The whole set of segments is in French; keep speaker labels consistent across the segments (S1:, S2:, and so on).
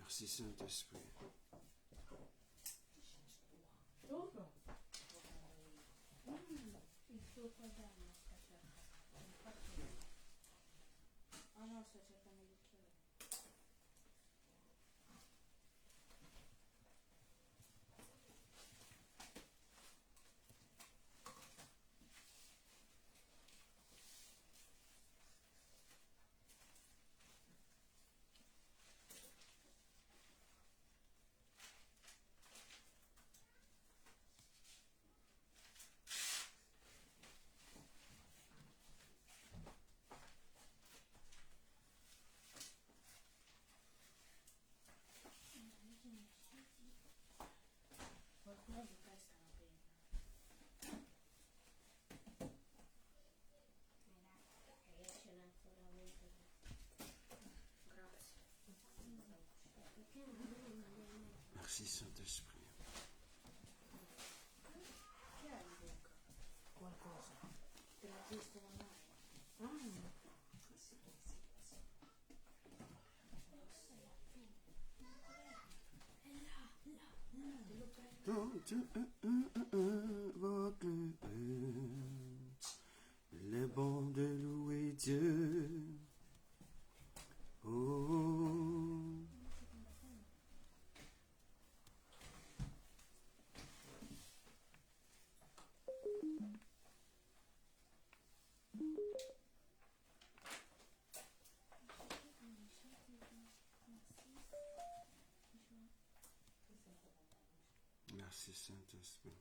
S1: Merci Saint-Esprit. Merci Saint-Esprit. Il est bon de louer Dieu. Oh. Merci Saint-Esprit.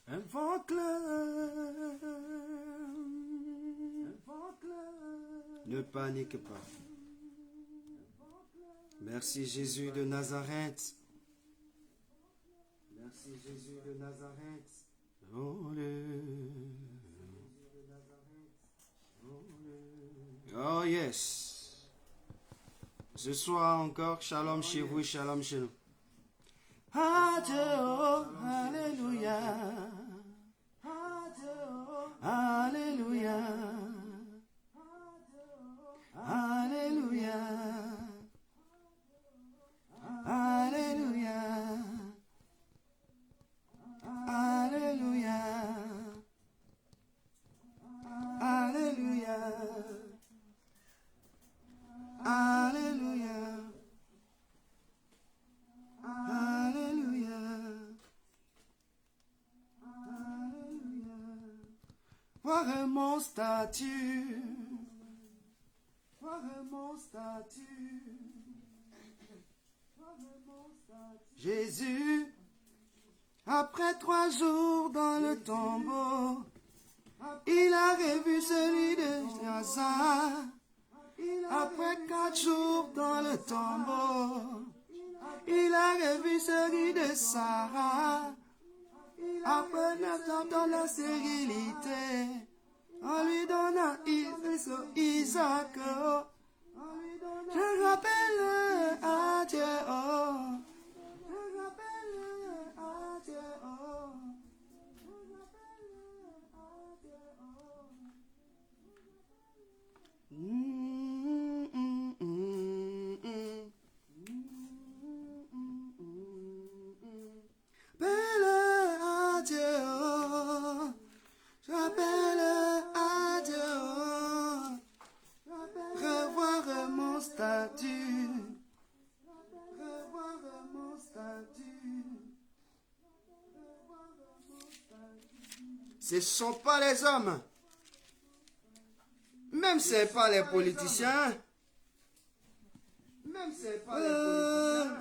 S1: Invoque-le. Ne panique pas. Merci Jésus de Nazareth. Merci Jésus de Nazareth. Oh yes. Ce soir encore, shalom chez vous, shalom chez nous. Alléluia. Alléluia. Alléluia. Alléluia. Alléluia. Alléluia. Alléluia. Alléluia. Alléluia. Voir mon statut. Voir mon statut. Jésus, après 3 jours dans le tombeau, il a revu celui de Lazare. Après 4 jours dans le tombeau, il a revu celui de Sarah. Après 9 ans dans la stérilité, on lui donna Isaac. Je rappelle à Dieu. Ce ne sont pas les hommes. Même ce n'est pas les politiciens. Même ce n'est pas les politiciens.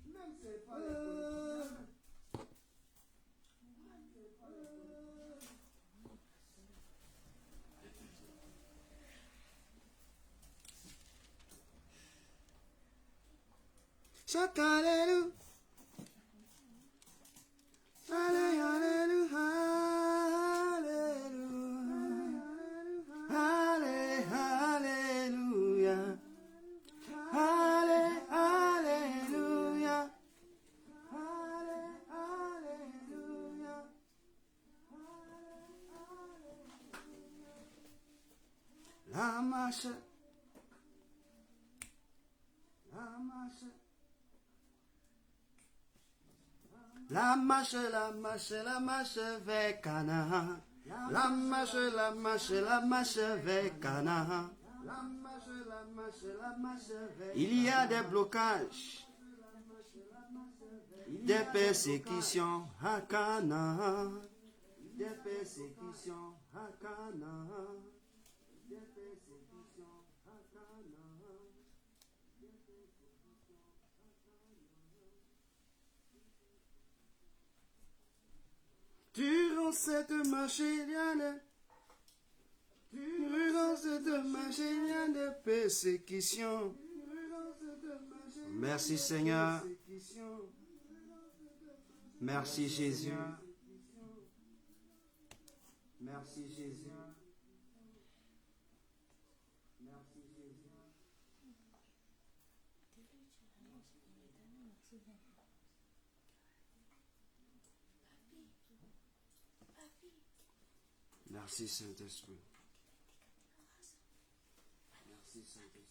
S1: Même ce n'est pas les politiciens. Chante Alléluia. Alléluia. Alléluia. Alléluia. Alléluia. La marche. La marche. La marche, la marche, la marche vers Canaan. La marche, la marche, la marche vers Canaan. La marche, la marche, la marche vers... Il y a des blocages, des persécutions à Canaan. Des persécutions à Canaan. Des persécutions à Canaan. Durant cette marche, il y a des persécutions. Merci Seigneur. Merci Jésus. Merci Jésus. Merci Jésus. Merci Saint-Esprit. Merci Saint-Esprit.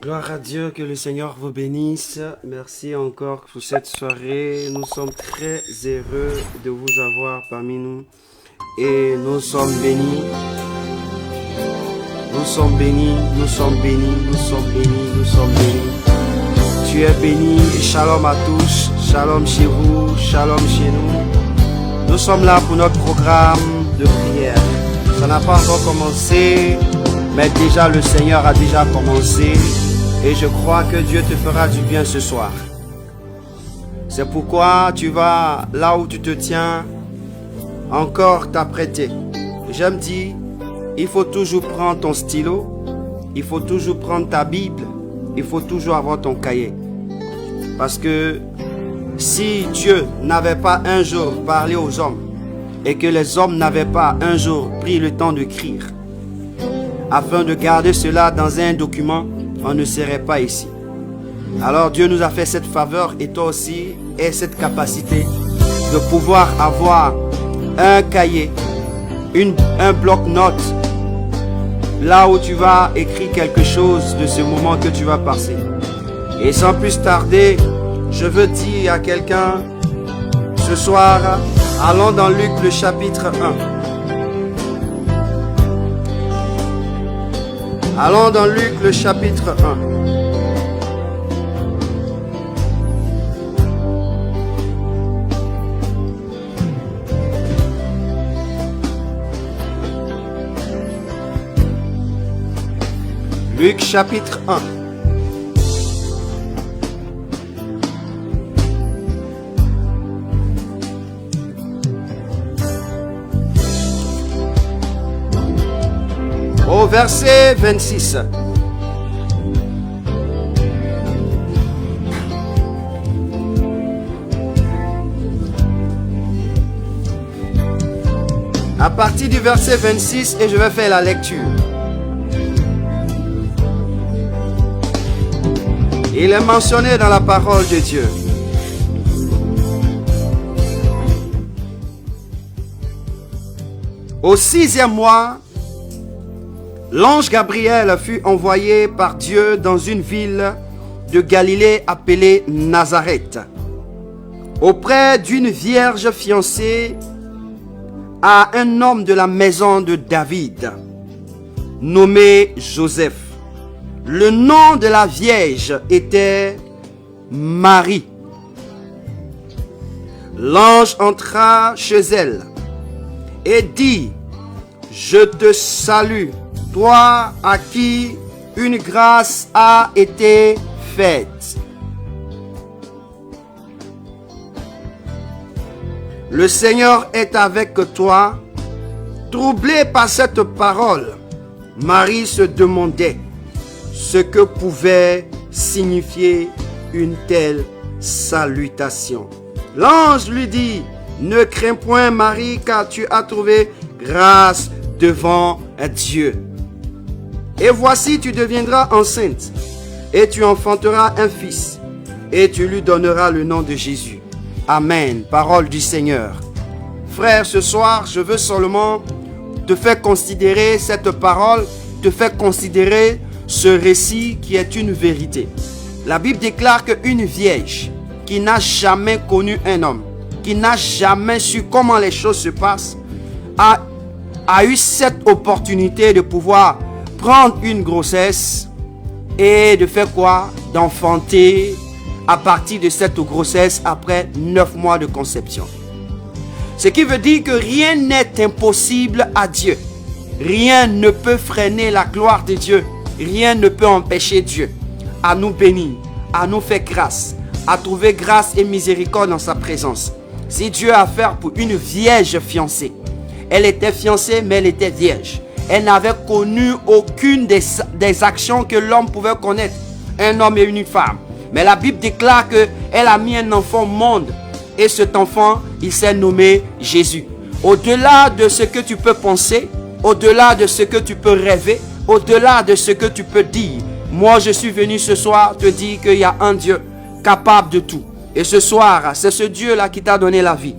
S1: Gloire à Dieu, que le Seigneur vous bénisse. Merci encore pour cette soirée. Nous sommes très heureux de vous avoir parmi nous. Et nous sommes bénis. Nous sommes bénis, nous sommes bénis, nous sommes bénis, nous sommes bénis. Tu es béni. Shalom à tous. Shalom chez vous, shalom chez nous. Nous sommes là pour notre programme de prière. Ça n'a pas encore commencé, mais déjà le Seigneur a déjà commencé. Et je crois que Dieu te fera du bien ce soir. C'est pourquoi tu vas, là où tu te tiens, encore t'apprêter. J'aime dire, il faut toujours prendre ton stylo, il faut toujours prendre ta Bible, il faut toujours avoir ton cahier. Parce que si Dieu n'avait pas un jour parlé aux hommes, et que les hommes n'avaient pas un jour pris le temps d'écrire, afin de garder cela dans un document, on ne serait pas ici. Alors Dieu nous a fait cette faveur et toi aussi aie cette capacité de pouvoir avoir un cahier, un bloc-notes, là où tu vas écrire quelque chose de ce moment que tu vas passer. Et sans plus tarder, je veux dire à quelqu'un, ce soir, allons dans Luc le chapitre 1. Allons dans Luc le chapitre 1. Luc chapitre 1. Au verset 26. à partir du verset 26 et je vais faire la lecture. Il est mentionné dans la parole de Dieu. Au 6e mois, l'ange Gabriel fut envoyé par Dieu dans une ville de Galilée appelée Nazareth, auprès d'une vierge fiancée à un homme de la maison de David, nommé Joseph. Le nom de la vierge était Marie. L'ange entra chez elle et dit: je te salue, toi à qui une grâce a été faite. Le Seigneur est avec toi. Troublée par cette parole, Marie se demandait ce que pouvait signifier une telle salutation. L'ange lui dit: ne crains point Marie, car tu as trouvé grâce devant Dieu. Et voici, tu deviendras enceinte, et tu enfanteras un fils, et tu lui donneras le nom de Jésus. Amen. Parole du Seigneur. Frère, ce soir, je veux seulement te faire considérer cette parole, te faire considérer ce récit qui est une vérité. La Bible déclare qu'une vierge qui n'a jamais connu un homme, qui n'a jamais su comment les choses se passent, a eu cette opportunité de pouvoir prendre une grossesse et de faire quoi? D'enfanter à partir de cette grossesse après 9 mois de conception. Ce qui veut dire que rien n'est impossible à Dieu. Rien ne peut freiner la gloire de Dieu. Rien ne peut empêcher Dieu à nous bénir, à nous faire grâce, à trouver grâce et miséricorde dans sa présence. Si Dieu a affaire pour une vierge fiancée, elle était fiancée mais elle était vierge. Elle n'avait connu aucune des actions que l'homme pouvait connaître, un homme et une femme. Mais la Bible déclare qu'elle a mis un enfant au monde. Et cet enfant, il s'est nommé Jésus. Au-delà de ce que tu peux penser, au-delà de ce que tu peux rêver, au-delà de ce que tu peux dire, moi je suis venu ce soir te dire qu'il y a un Dieu capable de tout. Et ce soir, c'est ce Dieu-là qui t'a donné la vie.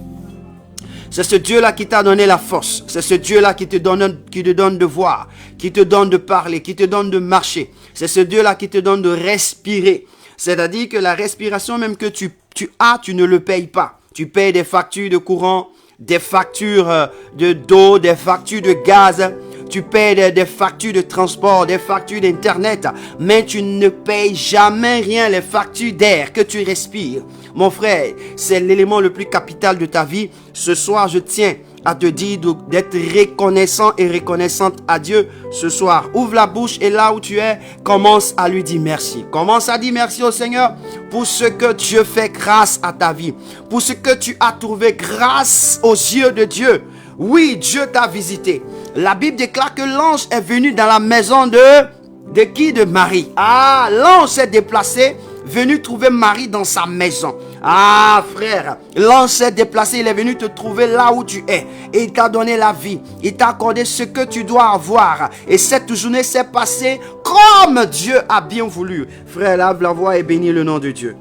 S1: C'est ce Dieu-là qui t'a donné la force. C'est ce Dieu-là qui te donne de voir, qui te donne de parler, qui te donne de marcher. C'est ce Dieu-là qui te donne de respirer. C'est-à-dire que la respiration même que tu as, tu ne le payes pas. Tu payes des factures de courant, des factures d'eau, des factures de gaz. Tu payes des factures de transport, des factures d'internet. Mais tu ne payes jamais rien, les factures d'air que tu respires. Mon frère, c'est l'élément le plus capital de ta vie. Ce soir, je tiens à te dire d'être reconnaissant et reconnaissante à Dieu ce soir. Ouvre la bouche et là où tu es, commence à lui dire merci. Commence à dire merci au Seigneur pour ce que Dieu fait grâce à ta vie. Pour ce que tu as trouvé grâce aux yeux de Dieu. Oui, Dieu t'a visité. La Bible déclare que l'ange est venu dans la maison de qui? De Marie. Ah, l'ange s'est déplacé, venu trouver Marie dans sa maison. Ah frère, l'ange s'est déplacé, il est venu te trouver là où tu es. Et il t'a donné la vie, il t'a accordé ce que tu dois avoir. Et cette journée s'est passée comme Dieu a bien voulu. Frère, lave la voix et bénis le nom de Dieu.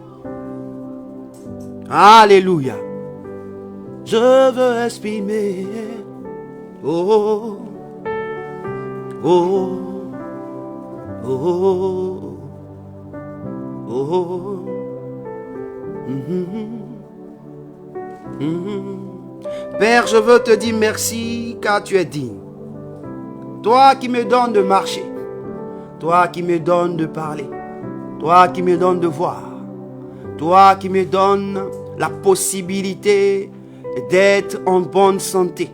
S1: Alléluia. Je veux exprimer, oh, oh, oh, oh, oh. Père, je veux te dire merci car tu es digne. Toi qui me donnes de marcher, toi qui me donnes de parler, toi qui me donnes de voir, toi qui me donnes la possibilité d'être en bonne santé,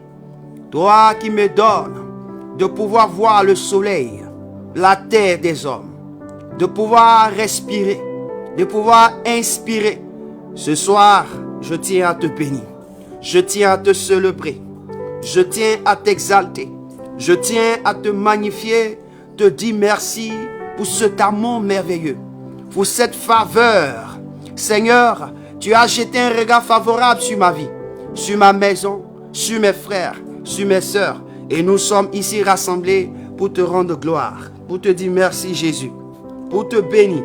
S1: toi qui me donnes de pouvoir voir le soleil, la terre des hommes, de pouvoir respirer, de pouvoir inspirer. Ce soir, je tiens à te bénir. Je tiens à te célébrer. Je tiens à t'exalter. Je tiens à te magnifier, te dire merci pour cet amour merveilleux, pour cette faveur. Seigneur, tu as jeté un regard favorable sur ma vie, sur ma maison, sur mes frères, sur mes sœurs. Et nous sommes ici rassemblés pour te rendre gloire, pour te dire merci Jésus, pour te bénir,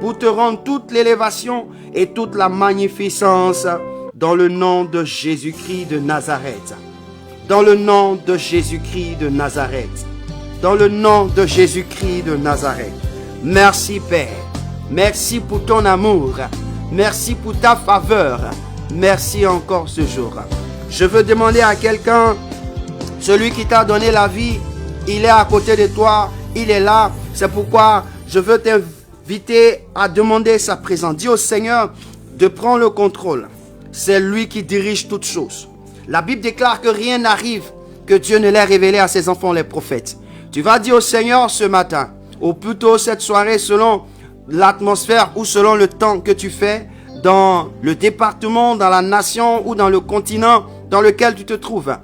S1: pour te rendre toute l'élévation et toute la magnificence dans le nom de Jésus-Christ de Nazareth. Dans le nom de Jésus-Christ de Nazareth. Dans le nom de Jésus-Christ de Nazareth. Merci Père. Merci pour ton amour. Merci pour ta faveur. Merci encore ce jour. Je veux demander à quelqu'un, celui qui t'a donné la vie, il est à côté de toi, il est là. C'est pourquoi je veux t'inviter à demander sa présence. Dis au Seigneur de prendre le contrôle. C'est lui qui dirige toutes choses. La Bible déclare que rien n'arrive que Dieu ne l'ait révélé à ses enfants les prophètes. Tu vas dire au Seigneur ce matin, ou plutôt cette soirée selon l'atmosphère ou selon le temps que tu fais dans le département, dans la nation ou dans le continent dans lequel tu te trouves.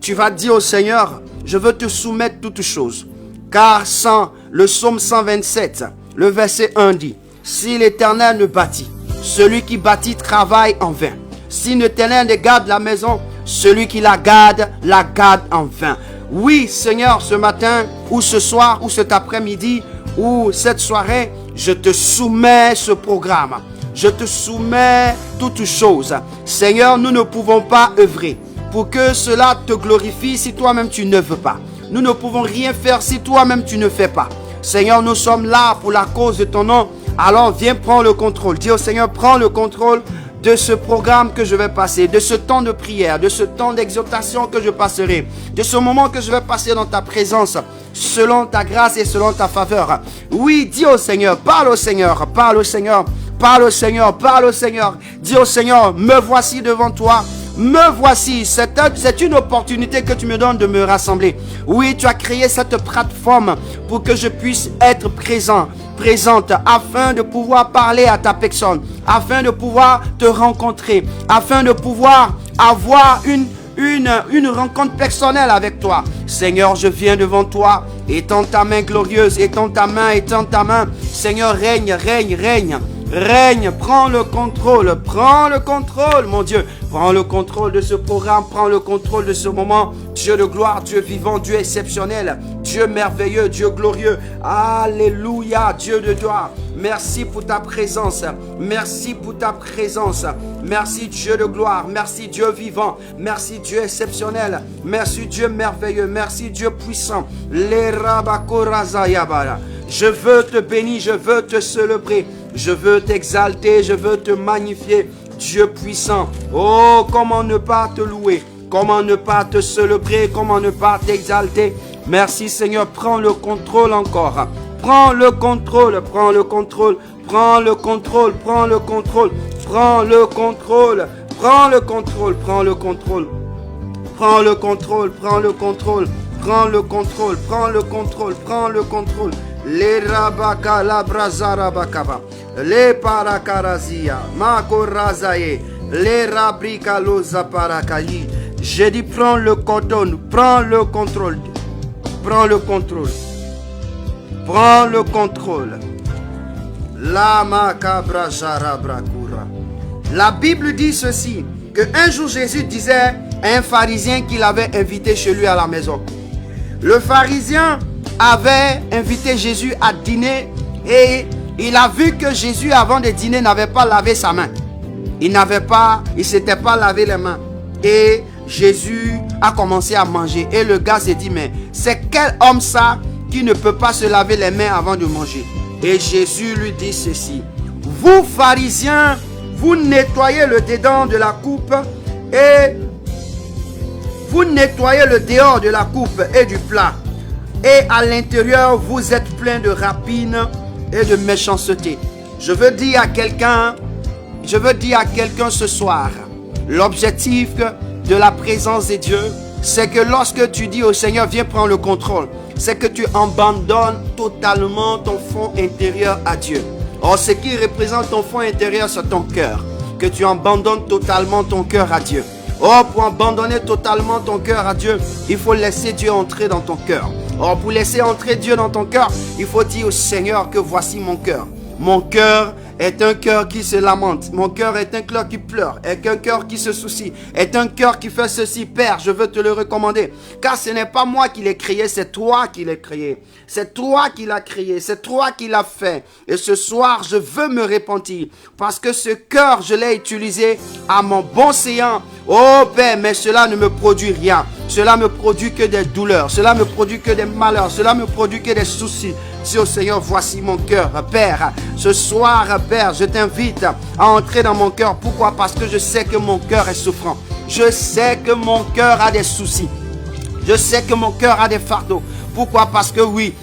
S1: Tu vas dire au Seigneur, je veux te soumettre toutes choses. Car sans le psaume 127, le verset 1 dit, si l'Éternel ne bâtit, celui qui bâtit travaille en vain. Si l'Éternel ne garde la maison, celui qui la garde en vain. Oui, Seigneur, ce matin, ou ce soir, ou cet après-midi, ou cette soirée, je te soumets ce programme. Je te soumets toutes choses. Seigneur, nous ne pouvons pas œuvrer pour que cela te glorifie si toi-même tu ne veux pas. Nous ne pouvons rien faire si toi-même tu ne fais pas. Seigneur, nous sommes là pour la cause de ton nom. Alors viens prendre le contrôle. Dis au Seigneur, prends le contrôle de ce programme que je vais passer, de ce temps de prière, de ce temps d'exhortation que je passerai, de ce moment que je vais passer dans ta présence, selon ta grâce et selon ta faveur. Oui, dis au Seigneur, parle au Seigneur, parle au Seigneur, parle au Seigneur, parle au Seigneur. Dis au Seigneur, me voici devant toi. Me voici, c'est une opportunité que tu me donnes de me rassembler. Oui, tu as créé cette plateforme pour que je puisse être présente, afin de pouvoir parler à ta personne, afin de pouvoir te rencontrer, afin de pouvoir avoir une rencontre personnelle avec toi. Seigneur, je viens devant toi, étends ta main glorieuse, étends ta main. Seigneur, règne, prends le contrôle, mon Dieu. Prends le contrôle de ce programme, prends le contrôle de ce moment. Dieu de gloire, Dieu vivant, Dieu exceptionnel, Dieu merveilleux, Dieu glorieux. Alléluia, Dieu de gloire. Merci pour ta présence. Merci pour ta présence. Merci Dieu de gloire. Merci Dieu vivant. Merci Dieu exceptionnel. Merci Dieu merveilleux. Merci Dieu puissant. Je veux te bénir, je veux te célébrer. Je veux t'exalter, je veux te magnifier. Dieu puissant. Oh, comment ne pas te louer? Comment ne pas te célébrer? Comment ne pas t'exalter? Merci Seigneur, prends le contrôle encore. Prends le contrôle, prends le contrôle, prends le contrôle, prends le contrôle, prends le contrôle, prends le contrôle, prends le contrôle, prends le contrôle, prends le contrôle, prends le contrôle, prends le contrôle, prends le contrôle. Les rabaka la brazara bakaba, les parakarazia, makorazaye, les rabrika loza parakayi. J'ai dit prends le coton, prends le contrôle, prends le contrôle, prends le contrôle. La makabra jarabrakura. La Bible dit ceci, que un jour Jésus disait à un pharisien qu'il avait invité chez lui à la maison. Le pharisien avait invité Jésus à dîner et il a vu que Jésus avant de dîner n'avait pas lavé sa main. Il s'était pas lavé les mains. Et Jésus a commencé à manger. Et le gars s'est dit, mais c'est quel homme ça qui ne peut pas se laver les mains avant de manger? Et Jésus lui dit ceci, vous pharisiens, vous nettoyez le dedans de la coupe et vous nettoyez le dehors de la coupe et du plat. Et à l'intérieur, vous êtes plein de rapines et de méchanceté. Je veux dire à quelqu'un ce soir, l'objectif de la présence de Dieu, c'est que lorsque tu dis au Seigneur, viens prendre le contrôle, c'est que tu abandonnes totalement ton fond intérieur à Dieu. Or, ce qui représente ton fond intérieur, c'est ton cœur. Que tu abandonnes totalement ton cœur à Dieu. Or, pour abandonner totalement ton cœur à Dieu, il faut laisser Dieu entrer dans ton cœur. Or, pour laisser entrer Dieu dans ton cœur, il faut dire au Seigneur que voici mon cœur. Mon cœur est un cœur qui se lamente. Mon cœur est un cœur qui pleure, est un cœur qui se soucie, est un cœur qui fait ceci. Père, je veux te le recommander, car ce n'est pas moi qui l'ai créé, c'est toi qui l'as créé. C'est toi qui l'as créé, c'est toi qui l'as fait. Et ce soir, je veux me repentir, parce que ce cœur, je l'ai utilisé à mon bon séant. Oh Père, mais cela ne me produit rien. Cela me produit que des douleurs, cela me produit que des malheurs, cela me produit que des soucis. Si au Seigneur, voici mon cœur, Père. Ce soir, Père, je t'invite à entrer dans mon cœur. Pourquoi? Parce que je sais que mon cœur est souffrant. Je sais que mon cœur a des soucis. Je sais que mon cœur a des fardeaux. Pourquoi? Parce que oui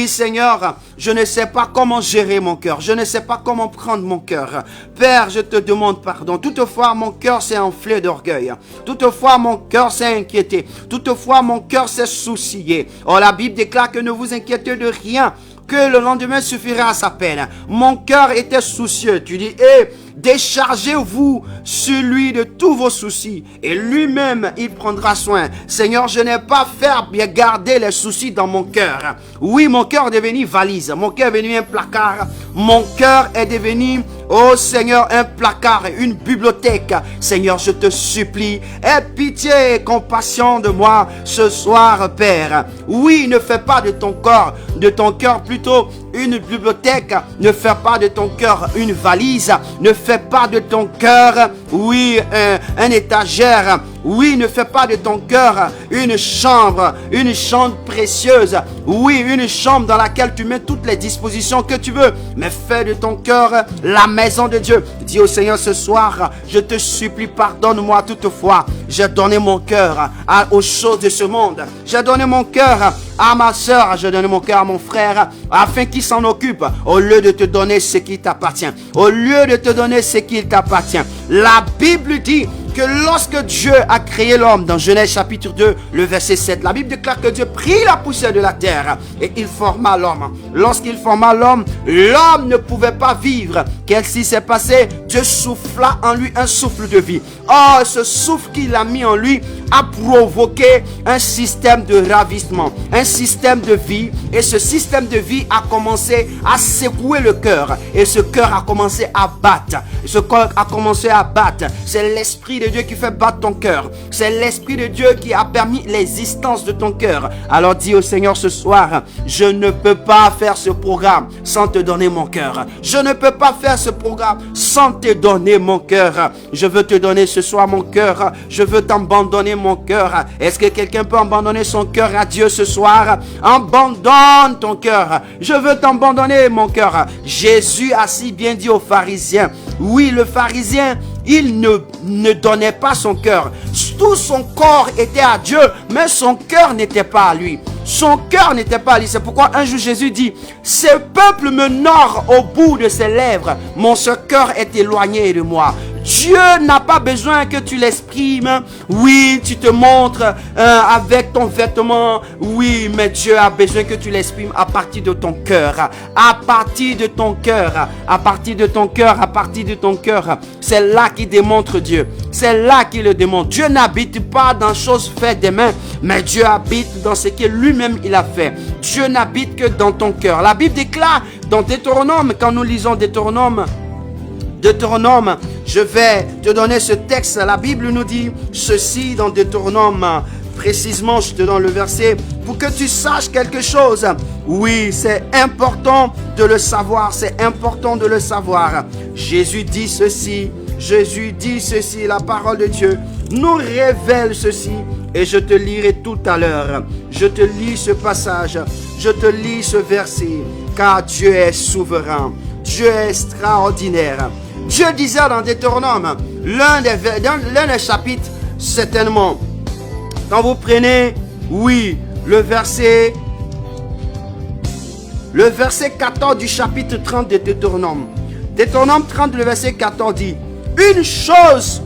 S1: Seigneur, je ne sais pas comment gérer mon cœur. Je ne sais pas comment prendre mon cœur. Père, je te demande pardon. Toutefois, mon cœur s'est enflé d'orgueil. Toutefois, mon cœur s'est inquiété. Toutefois, mon cœur s'est soucié. Oh, la Bible déclare que ne vous inquiétez de rien, que le lendemain suffira à sa peine. Mon cœur était soucieux. Tu dis, déchargez-vous sur lui de tous vos soucis et lui-même il prendra soin. Seigneur, je n'ai pas fait bien garder les soucis dans mon cœur. Oui, mon cœur est devenu valise, mon cœur est devenu un placard, mon cœur est devenu, oh Seigneur, un placard, une bibliothèque. Seigneur, je te supplie, aie pitié et compassion de moi ce soir, Père. Oui, ne fais pas de ton cœur plutôt une bibliothèque, ne fais pas de ton cœur une valise, ne fais pas de ton cœur, un étagère. Oui, ne fais pas de ton cœur une chambre précieuse. Oui, une chambre dans laquelle tu mets toutes les dispositions que tu veux. Mais fais de ton cœur la maison de Dieu. Dis au Seigneur ce soir, je te supplie, pardonne-moi toutefois. J'ai donné mon cœur aux choses de ce monde. J'ai donné mon cœur à ma soeur, j'ai donné mon cœur à mon frère, afin qu'il s'en occupe, au lieu de te donner ce qui t'appartient. Au lieu de te donner ce qui t'appartient. La Bible dit que lorsque Dieu a créé l'homme, dans Genèse chapitre 2, le verset 7, la Bible déclare que Dieu prit la poussière de la terre et il forma l'homme. Lorsqu'il forma l'homme, l'homme ne pouvait pas vivre. Qu'est-ce qui s'est passé? Dieu souffla en lui un souffle de vie. Oh, ce souffle qu'il a mis en lui a provoqué un système de ravissement, un système de vie, et ce système de vie a commencé à secouer le cœur, et ce cœur a commencé à battre. Ce cœur a commencé à battre. C'est l'Esprit de Dieu qui fait battre ton cœur. C'est l'Esprit de Dieu qui a permis l'existence de ton cœur. Alors dis au Seigneur ce soir, je ne peux pas faire ce programme sans te donner mon cœur. Je ne peux pas faire ce programme sans te donner mon cœur. Je veux te donner ce soir mon cœur. Je veux t'abandonner mon cœur. Est-ce que quelqu'un peut abandonner son cœur à Dieu ce soir? Abandonne ton cœur. Je veux t'abandonner mon cœur. Jésus a si bien dit aux pharisiens. Oui, le pharisien, il ne donnait pas son cœur. Tout son corps était à Dieu, mais son cœur n'était pas à lui. Son cœur n'était pas à lui. C'est pourquoi un jour Jésus dit, ce peuple me nord au bout de ses lèvres. Mon cœur est éloigné de moi. Dieu n'a pas besoin que tu l'exprimes. Oui, tu te montres avec ton vêtement. Oui, mais Dieu a besoin que tu l'exprimes à partir de ton cœur. À partir de ton cœur. À partir de ton cœur. À partir de ton cœur. C'est là qu'il démontre Dieu. C'est là qu'il le démontre. Dieu n'habite pas dans choses faites des mains, mais Dieu habite dans ce que lui-même il a fait. Dieu n'habite que dans ton cœur. La Bible déclare dans Deutéronome, quand nous lisons Deutéronome, je vais te donner ce texte. La Bible nous dit ceci dans Deutéronome. Précisément, je te donne le verset pour que tu saches quelque chose. Oui, c'est important de le savoir. C'est important de le savoir. Jésus dit ceci. Jésus dit ceci. La parole de Dieu nous révèle ceci. Et je te lirai tout à l'heure. Je te lis ce passage. Je te lis ce verset. Car Dieu est souverain. Dieu est extraordinaire. Dieu disait dans Deutéronome, l'un des chapitres, certainement, quand vous prenez, oui, le verset 14 du chapitre 30 de Deutéronome. Deutéronome 30, le verset 14 dit, une chose,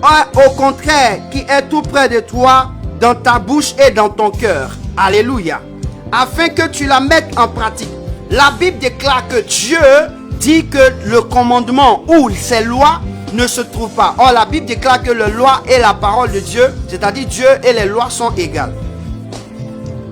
S1: au contraire, qui est tout près de toi, dans ta bouche et dans ton cœur. Alléluia. Afin que tu la mettes en pratique. La Bible déclare que Dieu dit que le commandement ou ses lois ne se trouvent pas. Or, la Bible déclare que la loi et la parole de Dieu, c'est-à-dire Dieu et les lois sont égales.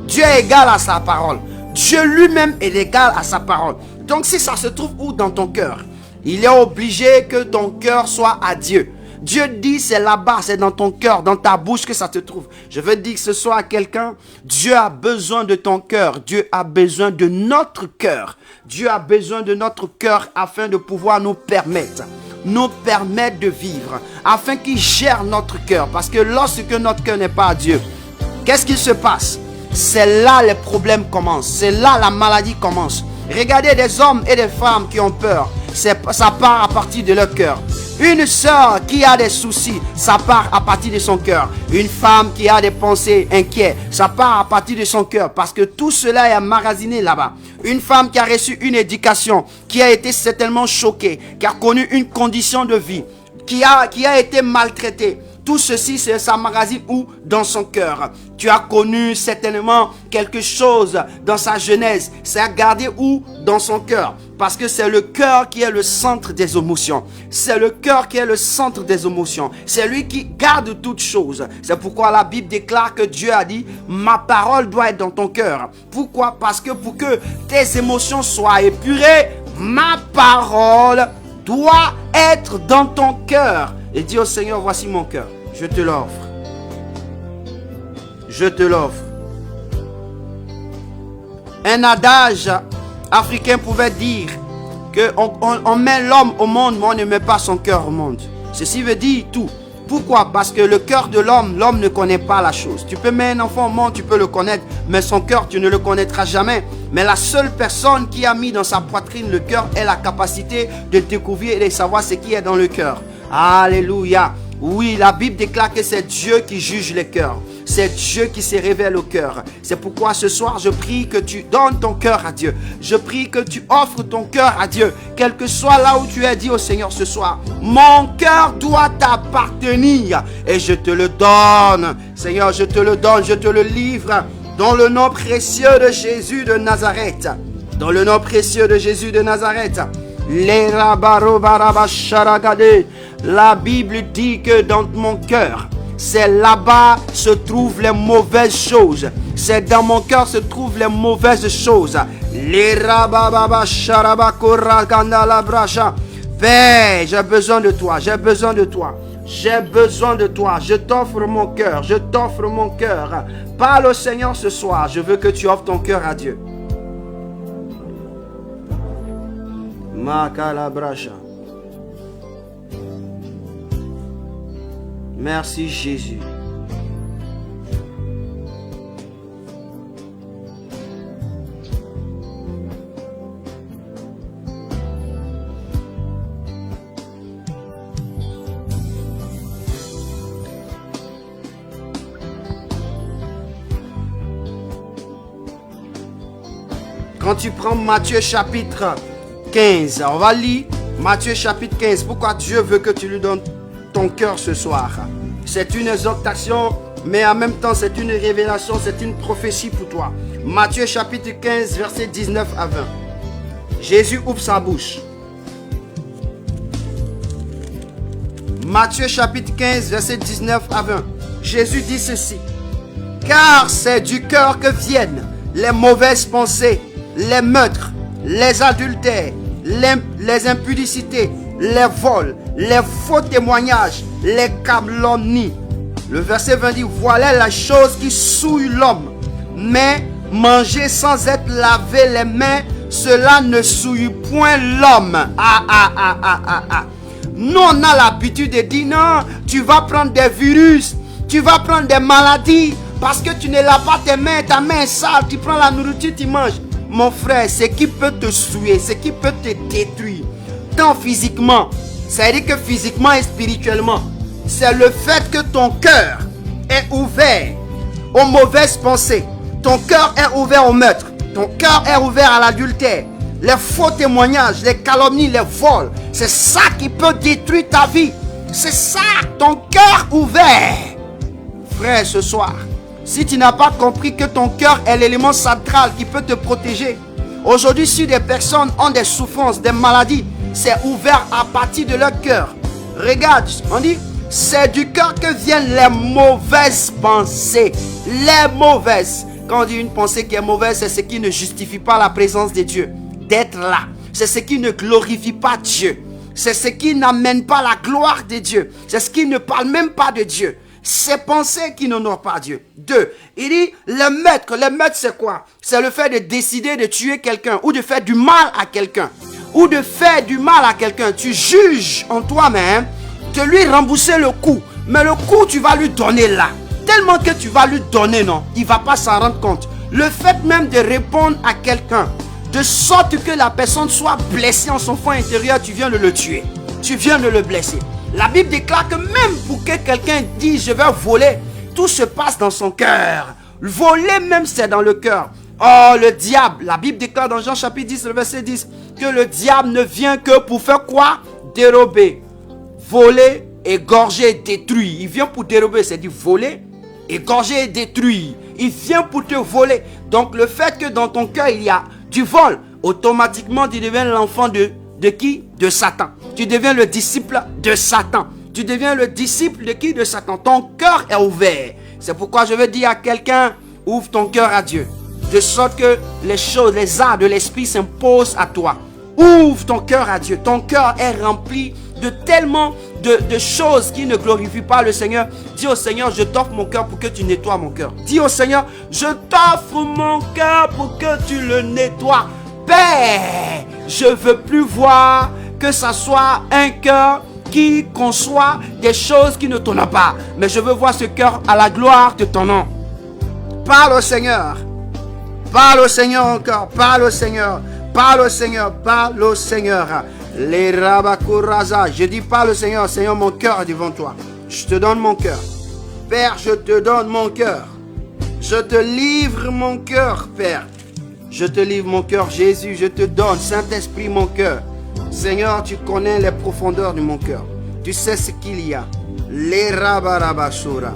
S1: Dieu est égal à sa parole. Dieu lui-même est égal à sa parole. Donc, si ça se trouve où dans ton cœur? Il est obligé que ton cœur soit à Dieu. Dieu dit c'est là-bas, c'est dans ton cœur, dans ta bouche que ça te trouve. Je veux dire que ce soit à quelqu'un, Dieu a besoin de ton cœur. Dieu a besoin de notre cœur. Dieu a besoin de notre cœur afin de pouvoir nous permettre de vivre, afin qu'il gère notre cœur. Parce que lorsque notre cœur n'est pas à Dieu, qu'est-ce qu'il se passe? C'est là les problèmes commencent, c'est là la maladie commence. Regardez des hommes et des femmes qui ont peur, ça part à partir de leur cœur. Une sœur qui a des soucis, ça part à partir de son cœur. Une femme qui a des pensées inquiètes, ça part à partir de son cœur. Parce que tout cela est emmagasiné là-bas. Une femme qui a reçu une éducation, qui a été certainement choquée, qui a connu une condition de vie, qui a été maltraitée. Tout ceci, c'est sa magazine où? Dans son cœur. Tu as connu certainement quelque chose dans sa jeunesse. C'est à garder où? Dans son cœur. Parce que c'est le cœur qui est le centre des émotions. C'est le cœur qui est le centre des émotions. C'est lui qui garde toutes choses. C'est pourquoi la Bible déclare que Dieu a dit, ma parole doit être dans ton cœur. Pourquoi? Parce que pour que tes émotions soient épurées, ma parole doit être dans ton cœur. Et dis au Seigneur, voici mon cœur. Je te l'offre. Je te l'offre. Un adage africain pouvait dire qu'on met l'homme au monde, mais on ne met pas son cœur au monde. Ceci veut dire tout. Pourquoi? Parce que le cœur de l'homme ne connaît pas la chose. Tu peux mettre un enfant au monde, tu peux le connaître, mais son cœur, tu ne le connaîtras jamais. Mais la seule personne qui a mis dans sa poitrine le cœur est la capacité de découvrir et de savoir ce qui est dans le cœur. Alléluia. Oui, la Bible déclare que c'est Dieu qui juge les cœurs. C'est Dieu qui se révèle au cœur. C'est pourquoi ce soir, je prie que tu donnes ton cœur à Dieu. Je prie que tu offres ton cœur à Dieu. Quel que soit là où tu es, dit au Seigneur ce soir, mon cœur doit t'appartenir. Et je te le donne. Seigneur, je te le donne, je te le livre. Dans le nom précieux de Jésus de Nazareth. Dans le nom précieux de Jésus de Nazareth. La Bible dit que dans mon cœur, c'est là-bas se trouvent les mauvaises choses. C'est dans mon cœur se trouvent les mauvaises choses. Père, j'ai besoin de toi, j'ai besoin de toi. J'ai besoin de toi. Je t'offre mon cœur, je t'offre mon cœur. Parle au Seigneur ce soir. Je veux que tu offres ton cœur à Dieu. Makalabrasha. Merci Jésus. Quand tu prends Matthieu chapitre 15, on va lire Matthieu chapitre 15. Pourquoi Dieu veut que tu lui donnes ton cœur ce soir? C'est une exhortation, mais en même temps c'est une révélation, c'est une prophétie pour toi. Matthieu chapitre 15, verset 19 à 20. Jésus ouvre sa bouche. Matthieu chapitre 15, verset 19 à 20. Jésus dit ceci. Car c'est du cœur que viennent les mauvaises pensées, les meurtres, les adultères, les impudicités, les vols, les faux témoignages, les calomnies. Le verset 20 dit, voilà la chose qui souille l'homme. Mais manger sans être lavé les mains, cela ne souille point l'homme. Nous, on a l'habitude de dire, non, tu vas prendre des virus, tu vas prendre des maladies, parce que tu ne laves pas tes mains, ta main est sale, tu prends la nourriture, tu manges. Mon frère, ce qui peut te souiller, ce qui peut te détruire, tant physiquement, ça veut dire que physiquement et spirituellement, c'est le fait que ton cœur est ouvert aux mauvaises pensées, ton cœur est ouvert au meurtre, ton cœur est ouvert à l'adultère, les faux témoignages, les calomnies, les vols. C'est ça qui peut détruire ta vie. C'est ça, ton cœur ouvert. Frère, ce soir, si tu n'as pas compris que ton cœur est l'élément central qui peut te protéger, aujourd'hui, si des personnes ont des souffrances, des maladies, c'est ouvert à partir de leur cœur. Regarde, on dit, c'est du cœur que viennent les mauvaises pensées. Les mauvaises. Quand on dit une pensée qui est mauvaise, c'est ce qui ne justifie pas la présence de Dieu. D'être là. C'est ce qui ne glorifie pas Dieu. c'est ce qui n'amène pas la gloire de Dieu. C'est ce qui ne parle même pas de Dieu. Ces pensées qui n'honorent pas Dieu. 2. Il dit, le meurtre c'est quoi? C'est le fait de décider de tuer quelqu'un ou de faire du mal à quelqu'un. Ou de faire du mal à quelqu'un. Tu juges en toi-même de lui rembourser le coup. Mais le coup, tu vas lui donner là. Tellement que tu vas lui donner, non. Il ne va pas s'en rendre compte. Le fait même de répondre à quelqu'un, de sorte que la personne soit blessée en son fond intérieur, tu viens de le tuer. Tu viens de le blesser. La Bible déclare que même pour que quelqu'un dise je vais voler, tout se passe dans son cœur. Voler même c'est dans le cœur. Oh le diable, la Bible déclare dans Jean chapitre 10, le verset 10, que le diable ne vient que pour faire quoi? Dérober, voler, égorger, détruire. Il vient pour dérober, c'est-à-dire voler, égorger et détruire. Il vient pour te voler. Donc le fait que dans ton cœur il y a du vol, automatiquement tu deviens l'enfant de qui? De Satan. Tu deviens le disciple de Satan. Tu deviens le disciple de qui? De Satan. Ton cœur est ouvert. C'est pourquoi je veux dire à quelqu'un, ouvre ton cœur à Dieu. De sorte que les choses, les arts de l'esprit s'imposent à toi. Ouvre ton cœur à Dieu. Ton cœur est rempli de tellement de choses qui ne glorifient pas le Seigneur. Dis au Seigneur, je t'offre mon cœur pour que tu nettoies mon cœur. Dis au Seigneur, je t'offre mon cœur pour que tu le nettoies. Père, je veux plus voir que ça soit un cœur qui conçoit des choses qui ne t'honorent pas. Mais je veux voir ce cœur à la gloire de ton nom. Parle au Seigneur. Parle au Seigneur encore. Parle au Seigneur. Parle au Seigneur. Parle au Seigneur. Les Rabakuraza. Je dis parle au Seigneur. Seigneur, mon cœur est devant toi. Je te donne mon cœur. Père, je te donne mon cœur. Je te livre mon cœur, Père. Je te livre mon cœur, Jésus, je te donne, Saint-Esprit, mon cœur. Seigneur, tu connais les profondeurs de mon cœur. Tu sais ce qu'il y a. Les rabarabashura.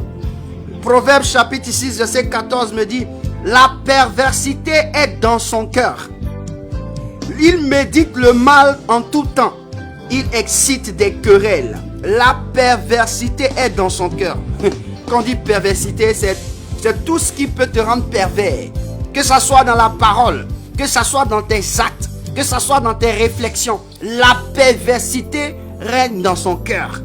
S1: Proverbe chapitre 6, verset 14 me dit, la perversité est dans son cœur. Il médite le mal en tout temps. Il excite des querelles. La perversité est dans son cœur. Quand on dit perversité, c'est tout ce qui peut te rendre pervers. Que ça soit dans la parole, que ça soit dans tes actes, que ça soit dans tes réflexions. La perversité règne dans son cœur.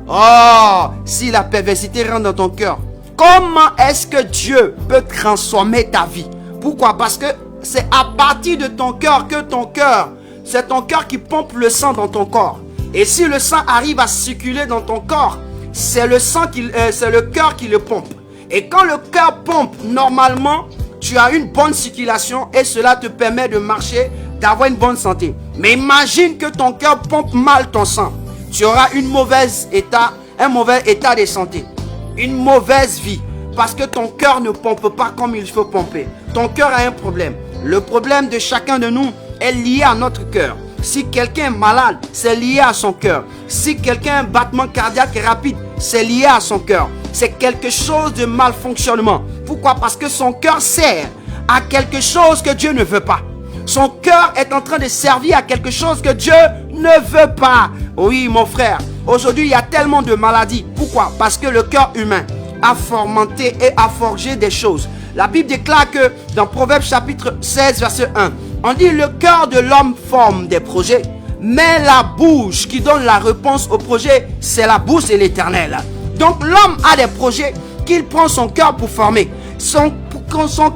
S1: Oh, si la perversité rentre dans ton cœur, comment est-ce que Dieu peut transformer ta vie? Pourquoi? Parce que c'est à partir de ton cœur que ton cœur, c'est ton cœur qui pompe le sang dans ton corps. Et si le sang arrive à circuler dans ton corps, c'est le cœur qui le pompe. Et quand le cœur pompe, normalement, tu as une bonne circulation et cela te permet de marcher, d'avoir une bonne santé. Mais imagine que ton cœur pompe mal ton sang. Tu auras un mauvais état de santé. Une mauvaise vie. Parce que ton cœur ne pompe pas comme il faut pomper. Ton cœur a un problème. Le problème de chacun de nous est lié à notre cœur. Si quelqu'un est malade, c'est lié à son cœur. Si quelqu'un a un battement cardiaque rapide, c'est lié à son cœur. C'est quelque chose de malfonctionnement. Pourquoi? Parce que son cœur sert à quelque chose que Dieu ne veut pas. Son cœur est en train de servir à quelque chose que Dieu ne veut pas. Oui, mon frère, aujourd'hui, il y a tellement de maladies. Pourquoi? Parce que le cœur humain a fermenté et a forgé des choses. La Bible déclare que dans Proverbe chapitre 16, verset 1, on dit le cœur de l'homme forme des projets, mais la bouche qui donne la réponse au projet, c'est la bouche de l'Éternel. Donc l'homme a des projets qu'il prend son cœur pour former. Son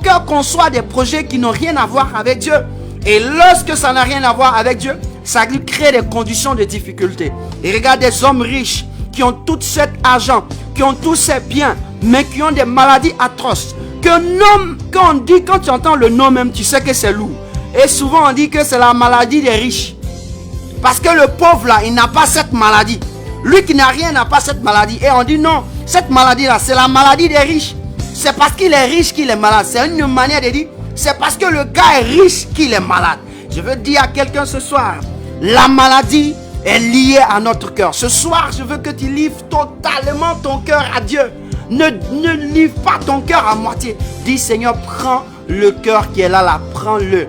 S1: cœur conçoit des projets qui n'ont rien à voir avec Dieu. Et lorsque ça n'a rien à voir avec Dieu, ça lui crée des conditions de difficulté. Et regarde des hommes riches qui ont tout cet argent, qui ont tous ces biens, mais qui ont des maladies atroces. Quand tu entends le nom même, tu sais que c'est lourd. Et souvent on dit que c'est la maladie des riches. Parce que le pauvre là, il n'a pas cette maladie. Lui qui n'a rien n'a pas cette maladie. Et on dit non, cette maladie là, c'est la maladie des riches. C'est parce qu'il est riche qu'il est malade. C'est une manière de dire, c'est parce que le gars est riche qu'il est malade. Je veux dire à quelqu'un ce soir, la maladie est liée à notre cœur. Ce soir, je veux que tu livres totalement ton cœur à Dieu. Ne livre pas ton cœur à moitié. Dis Seigneur, prends le cœur qui est là, prends-le.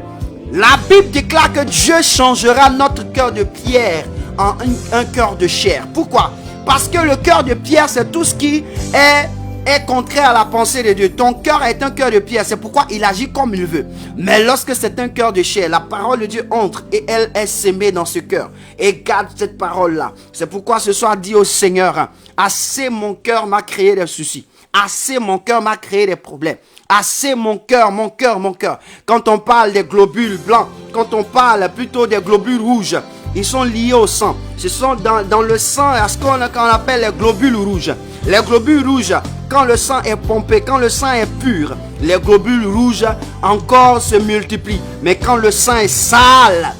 S1: La Bible déclare que Dieu changera notre cœur de pierre en un cœur de chair. Pourquoi? Parce que le cœur de pierre, c'est tout ce qui est est contraire à la pensée de Dieu. Ton cœur est un cœur de pierre, c'est pourquoi il agit comme il veut. Mais lorsque c'est un cœur de chair, la parole de Dieu entre et elle est sémée dans ce cœur. Et garde cette parole-là. C'est pourquoi ce soir, dis au Seigneur, assez mon cœur m'a créé des soucis. Assez mon cœur m'a créé des problèmes. Assez mon cœur, mon cœur, mon cœur. Quand on parle des globules blancs, quand on parle plutôt des globules rouges, ils sont liés au sang. Ce sont dans le sang, à ce qu'on appelle les globules rouges. Les globules rouges, quand le sang est pompé, quand le sang est pur, les globules rouges encore se multiplient. Mais quand le sang est sale,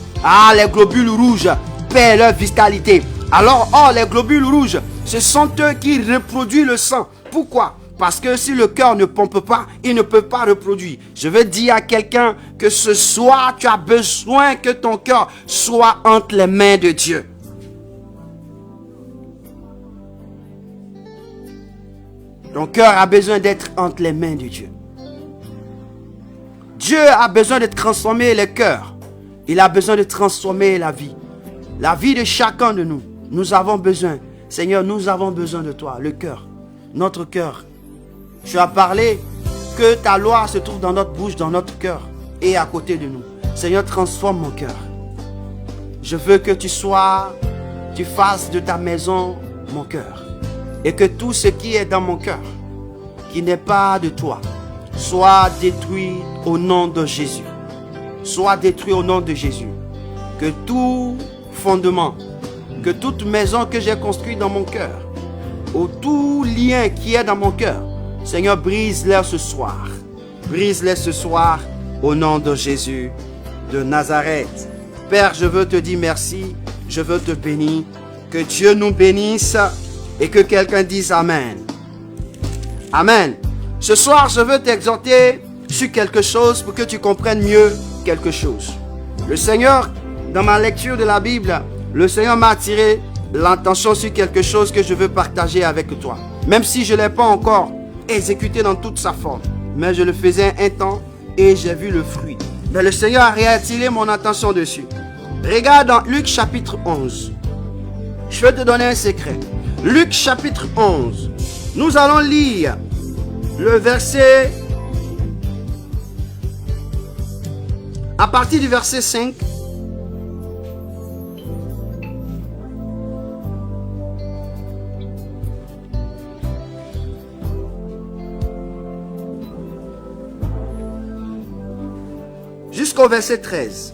S1: les globules rouges perdent leur vitalité. Alors, les globules rouges, ce sont eux qui reproduisent le sang. Pourquoi? Parce que si le cœur ne pompe pas, il ne peut pas reproduire. Je veux dire à quelqu'un que ce soir, tu as besoin que ton cœur soit entre les mains de Dieu. Ton cœur a besoin d'être entre les mains de Dieu. Dieu a besoin de transformer les cœurs. Il a besoin de transformer la vie. La vie de chacun de nous. Nous avons besoin. Seigneur, nous avons besoin de toi. Le cœur. Notre cœur. Tu as parlé que ta loi se trouve dans notre bouche, dans notre cœur et à côté de nous. Seigneur, transforme mon cœur. Je veux que tu fasses de ta maison mon cœur. Et que tout ce qui est dans mon cœur, qui n'est pas de toi, soit détruit au nom de Jésus. Soit détruit au nom de Jésus. Que tout fondement, que toute maison que j'ai construite dans mon cœur, ou tout lien qui est dans mon cœur, Seigneur, brise-les ce soir. Brise-les ce soir au nom de Jésus de Nazareth. Père, je veux te dire merci. Je veux te bénir. Que Dieu nous bénisse et que quelqu'un dise Amen. Amen. Ce soir, je veux t'exhorter sur quelque chose pour que tu comprennes mieux quelque chose. Le Seigneur, dans ma lecture de la Bible, le Seigneur m'a attiré l'attention sur quelque chose que je veux partager avec toi. Même si je ne l'ai pas encore exécuté dans toute sa forme. Mais je le faisais un temps et j'ai vu le fruit. Mais le Seigneur a réattiré mon attention dessus. Regarde dans Luc chapitre 11. Je vais te donner un secret. Luc chapitre 11. Nous allons lire le verset à partir du verset 5. Jusqu'au verset 13.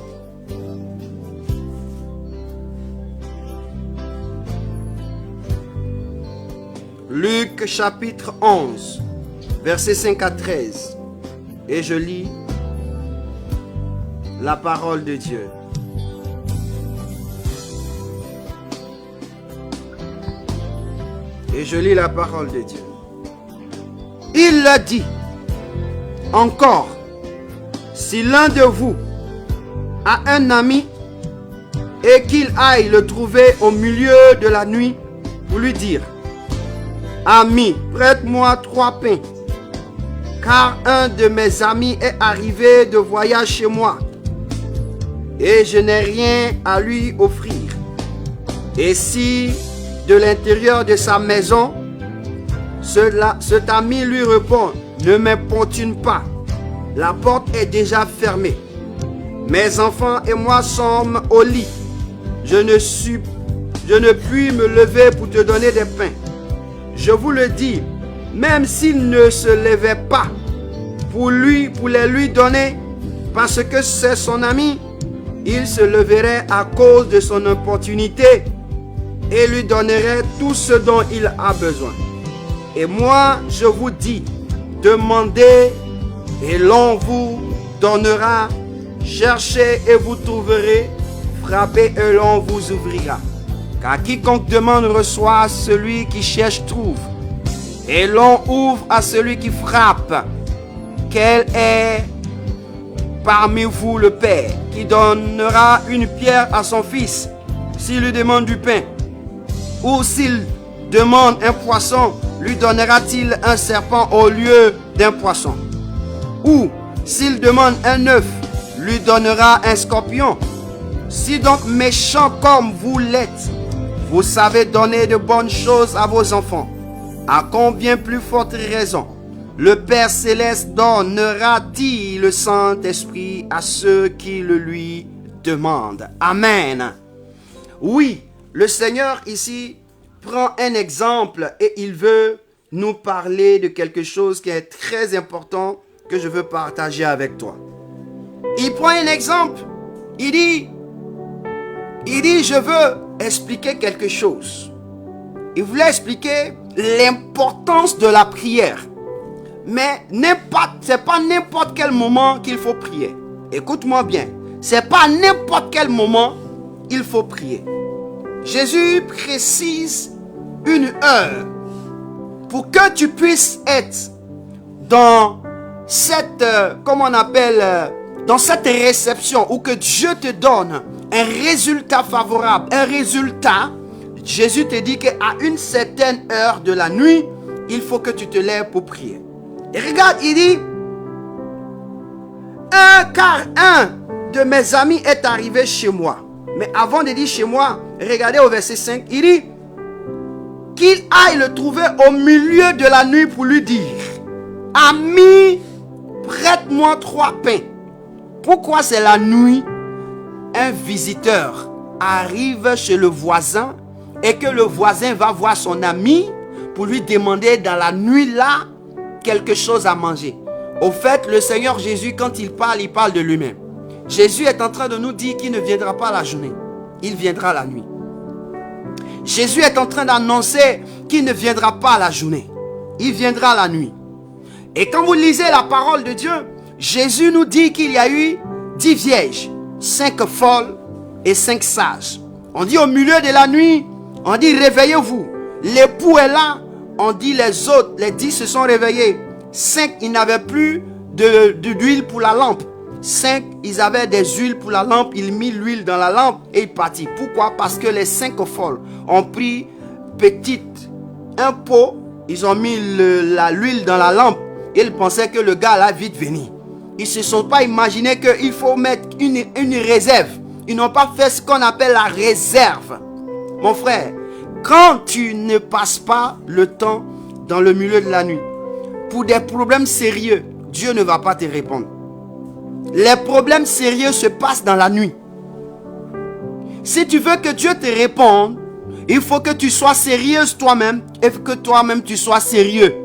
S1: Luc chapitre 11, verset 5 à 13. Et je lis la parole de Dieu. Et je lis la parole de Dieu. Il a dit encore. Si l'un de vous a un ami et qu'il aille le trouver au milieu de la nuit pour lui dire, ami, prête-moi 3 pains, car un de mes amis est arrivé de voyage chez moi et je n'ai rien à lui offrir. Et si de l'intérieur de sa maison, cet ami lui répond, ne m'importune pas, la porte est déjà fermée. Mes enfants et moi sommes au lit. Je ne puis me lever pour te donner des pains. Je vous le dis, même s'il ne se levait pas pour les lui donner, parce que c'est son ami, il se leverait à cause de son opportunité et lui donnerait tout ce dont il a besoin. Et moi, je vous dis, demandez et l'on vous donnera, cherchez et vous trouverez, frappez et l'on vous ouvrira. Car quiconque demande reçoit, celui qui cherche trouve, et l'on ouvre à celui qui frappe. Quel est parmi vous le père qui donnera une pierre à son fils s'il lui demande du pain? Ou s'il demande un poisson, lui donnera-t-il un serpent au lieu d'un poisson? Ou s'il demande un œuf, lui donnera un scorpion? Si donc méchants comme vous l'êtes, vous savez donner de bonnes choses à vos enfants, À combien plus forte raison le Père Céleste donnera-t-il le Saint-Esprit à ceux qui le lui demandent. Amen. Oui, le Seigneur ici prend un exemple et il veut nous parler de quelque chose qui est très important que je veux partager avec toi. Il prend un exemple. Il dit, je veux expliquer quelque chose. Il voulait expliquer l'importance de la prière. Mais c'est pas n'importe quel moment qu'il faut prier. Écoute-moi bien. C'est pas n'importe quel moment il faut prier. Jésus précise une heure pour que tu puisses être dans cette, dans cette réception où que Dieu te donne un résultat favorable, un résultat. Jésus te dit qu'à une certaine heure de la nuit, il faut que tu te lèves pour prier. Et regarde, il dit, car un de mes amis est arrivé chez moi. Mais avant de dire chez moi, regardez au verset 5, il dit, qu'il aille le trouver au milieu de la nuit pour lui dire, ami, prête-moi 3 pains. Pourquoi c'est la nuit? Un visiteur arrive chez le voisin et que le voisin va voir son ami pour lui demander dans la nuit là quelque chose à manger. Au fait, le Seigneur Jésus, quand il parle de lui-même. Jésus est en train de nous dire qu'il ne viendra pas la journée. Il viendra la nuit. Jésus est en train d'annoncer qu'il ne viendra pas la journée. Il viendra la nuit. Et quand vous lisez la parole de Dieu, Jésus nous dit qu'il y a eu 10 vierges, 5 folles et 5 sages. On dit au milieu de la nuit, on dit réveillez-vous. L'époux est là. On dit les autres, les 10 se sont réveillés. 5, ils n'avaient plus d'huile pour la lampe. 5, ils avaient des huiles pour la lampe. Ils mit l'huile dans la lampe et ils partirent. Pourquoi? Parce que les 5 folles ont pris un pot. Ils ont mis l'huile dans la lampe. Et ils pensaient que le gars allait vite venir. Ils ne se sont pas imaginés qu'il faut mettre une réserve. Ils n'ont pas fait ce qu'on appelle la réserve. Mon frère, quand tu ne passes pas le temps dans le milieu de la nuit, pour des problèmes sérieux, Dieu ne va pas te répondre. Les problèmes sérieux se passent dans la nuit. Si tu veux que Dieu te réponde, il faut que tu sois sérieuse toi-même et que toi-même tu sois sérieux.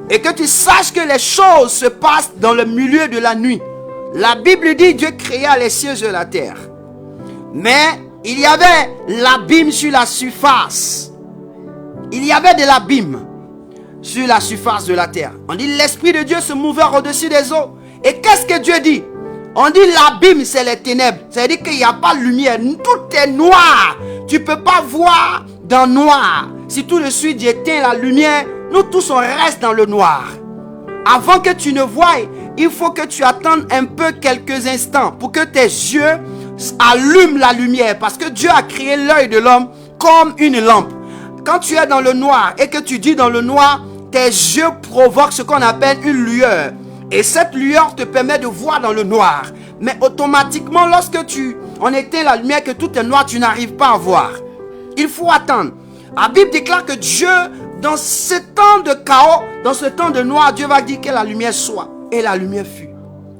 S1: Et que tu saches que les choses se passent dans le milieu de la nuit. La Bible dit Dieu créa les cieux et la terre. Mais il y avait l'abîme sur la surface. Il y avait de l'abîme sur la surface de la terre. On dit l'Esprit de Dieu se mouvait au-dessus des eaux. Et qu'est-ce que Dieu dit? On dit l'abîme, c'est les ténèbres. C'est-à-dire qu'il n'y a pas de lumière. Tout est noir. Tu ne peux pas voir dans le noir. Si tout de suite j'éteins la lumière, nous tous on reste dans le noir. Avant que tu ne voies, il faut que tu attendes un peu quelques instants pour que tes yeux allument la lumière. Parce que Dieu a créé l'œil de l'homme comme une lampe. Quand tu es dans le noir et que tu dis dans le noir, tes yeux provoquent ce qu'on appelle une lueur. Et cette lueur te permet de voir dans le noir. Mais automatiquement, lorsque on éteint la lumière, que tout est noir, tu n'arrives pas à voir. Il faut attendre. La Bible déclare que Dieu, dans ce temps de chaos, dans ce temps de noir, Dieu va dire que la lumière soit. Et la lumière fut.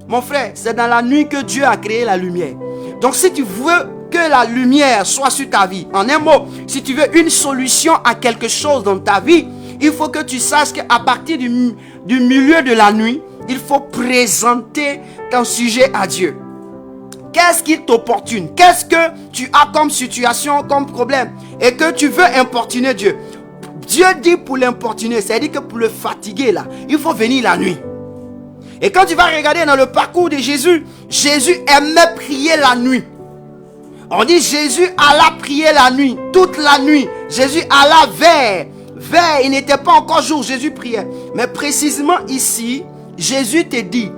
S1: Mon frère, c'est dans la nuit que Dieu a créé la lumière. Donc si tu veux que la lumière soit sur ta vie, en un mot, si tu veux une solution à quelque chose dans ta vie, il faut que tu saches qu'à partir du milieu de la nuit, il faut présenter ton sujet à Dieu. Qu'est-ce qui t'opportune? Qu'est-ce que tu as comme situation, comme problème? Et que tu veux importuner Dieu. Dieu dit pour l'importuner, c'est-à-dire que pour le fatiguer là, il faut venir la nuit. Et quand tu vas regarder dans le parcours de Jésus, Jésus aimait prier la nuit. On dit Jésus alla prier la nuit, toute la nuit. Jésus alla vers, il n'était pas encore jour, Jésus priait. Mais précisément ici, Jésus te dit,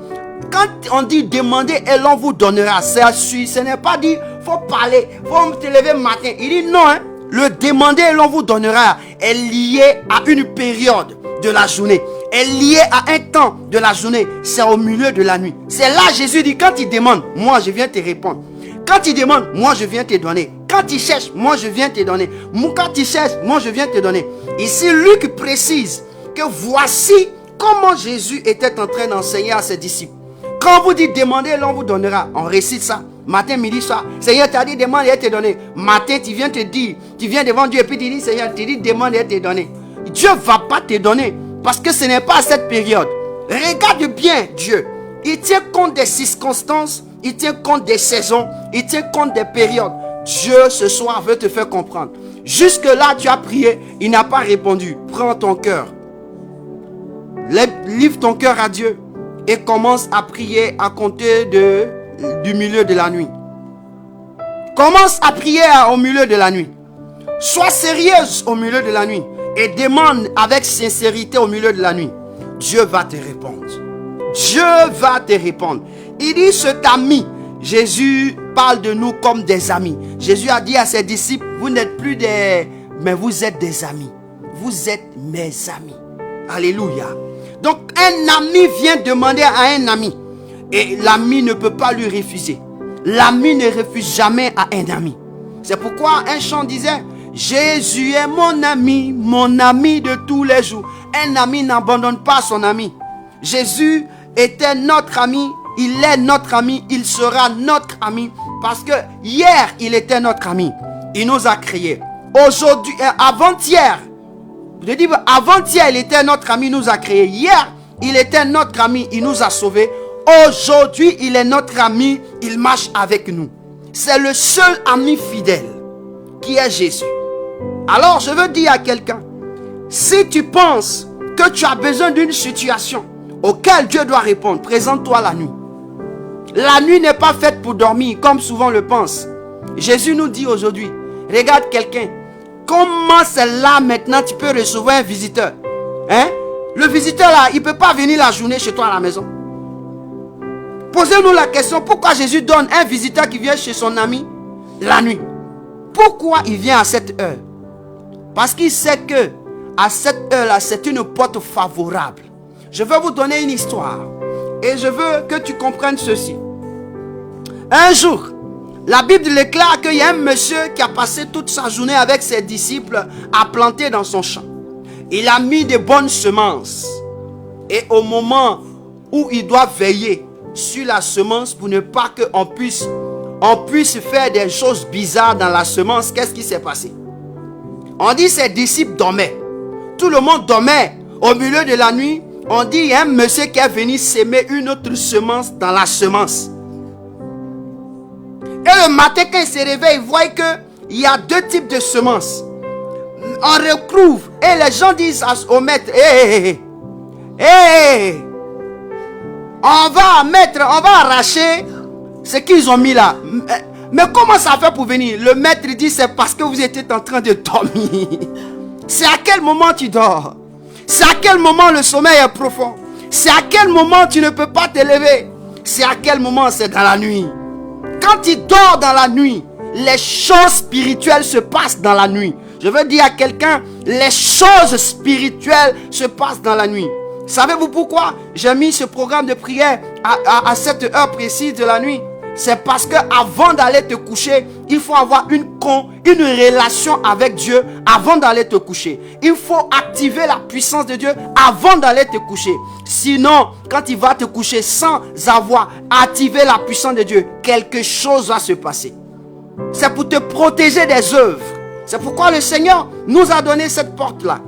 S1: quand on dit demander et l'on vous donnera, ce n'est pas dit, faut parler, faut te lever le matin. Il dit non, hein, le demander et l'on vous donnera est lié à une période de la journée, est lié à un temps de la journée, c'est au milieu de la nuit. C'est là Jésus dit, quand il demande, moi je viens te répondre. Quand il demande, moi je viens te donner. Quand il cherche, moi je viens te donner. Quand il cherche, moi je viens te donner. Ici, Luc précise que voici comment Jésus était en train d'enseigner à ses disciples. Quand vous dites demandez, l'on vous donnera. On récite ça. Matin, midi, soir. Seigneur t'a dit demande et il te donner. Matin, tu viens te dire, tu viens devant Dieu et puis tu dis Seigneur, tu dis demande et il te donner. Dieu ne va pas te donner parce que ce n'est pas à cette période. Regarde bien Dieu. Il tient compte des circonstances, il tient compte des saisons, il tient compte des périodes. Dieu ce soir veut te faire comprendre. Jusque là tu as prié, il n'a pas répondu. Prends ton cœur. Livre ton cœur à Dieu et commence à prier à compter du milieu de la nuit. Commence à prier au milieu de la nuit. Sois sérieuse au milieu de la nuit et demande avec sincérité au milieu de la nuit. Dieu va te répondre. Dieu va te répondre. Il dit cet ami. Jésus parle de nous comme des amis. Jésus a dit à ses disciples, vous n'êtes plus des... mais vous êtes des amis. Vous êtes mes amis. Alléluia. Donc un ami vient demander à un ami. Et l'ami ne peut pas lui refuser. L'ami ne refuse jamais à un ami. C'est pourquoi un chant disait, Jésus est mon ami de tous les jours. Un ami n'abandonne pas son ami. Jésus était notre ami, il est notre ami, il sera notre ami. Parce que hier, il était notre ami. Il nous a créés. Aujourd'hui, avant-hier, je dis avant-hier, il était notre ami, il nous a créés. Hier, il était notre ami, il nous a sauvés. Aujourd'hui, il est notre ami, il marche avec nous. C'est le seul ami fidèle qui est Jésus. Alors, je veux dire à quelqu'un, si tu penses que tu as besoin d'une situation auquel Dieu doit répondre, présente-toi la nuit. La nuit n'est pas faite pour dormir, comme souvent le pense. Jésus nous dit aujourd'hui, regarde quelqu'un, comment c'est là maintenant tu peux recevoir un visiteur? Hein? Le visiteur là, il ne peut pas venir la journée chez toi à la maison. Posez-nous la question, pourquoi Jésus donne un visiteur qui vient chez son ami la nuit? Pourquoi il vient à cette heure? Parce qu'il sait que à cette heure-là, c'est une porte favorable. Je veux vous donner une histoire. Et je veux que tu comprennes ceci. Un jour, la Bible déclare qu'il y a un monsieur qui a passé toute sa journée avec ses disciples à planter dans son champ. Il a mis de bonnes semences. Et au moment où il doit veiller sur la semence pour ne pas qu'on puisse faire des choses bizarres dans la semence, qu'est-ce qui s'est passé? On dit ses disciples dormaient. Tout le monde dormait. Au milieu de la nuit, on dit il y a un monsieur qui est venu s'aimer une autre semence dans la semence. Et le matin quand il se réveille, il voit qu'il y a deux types de semences. On recouvre et les gens disent au maître, on va arracher ce qu'ils ont mis là. Mais comment ça fait pour venir? Le maître dit c'est parce que vous étiez en train de dormir. C'est à quel moment tu dors? C'est à quel moment le sommeil est profond? C'est à quel moment tu ne peux pas te lever? C'est à quel moment? C'est dans la nuit. Quand tu dors dans la nuit, les choses spirituelles se passent dans la nuit. Je veux dire à quelqu'un, les choses spirituelles se passent dans la nuit. Savez-vous pourquoi j'ai mis ce programme de prière à cette heure précise de la nuit? C'est parce que avant d'aller te coucher, il faut avoir une relation avec Dieu avant d'aller te coucher. Il faut activer la puissance de Dieu avant d'aller te coucher. Sinon, quand il va te coucher sans avoir activé la puissance de Dieu, quelque chose va se passer. C'est pour te protéger des œuvres. C'est pourquoi le Seigneur nous a donné cette porte-là.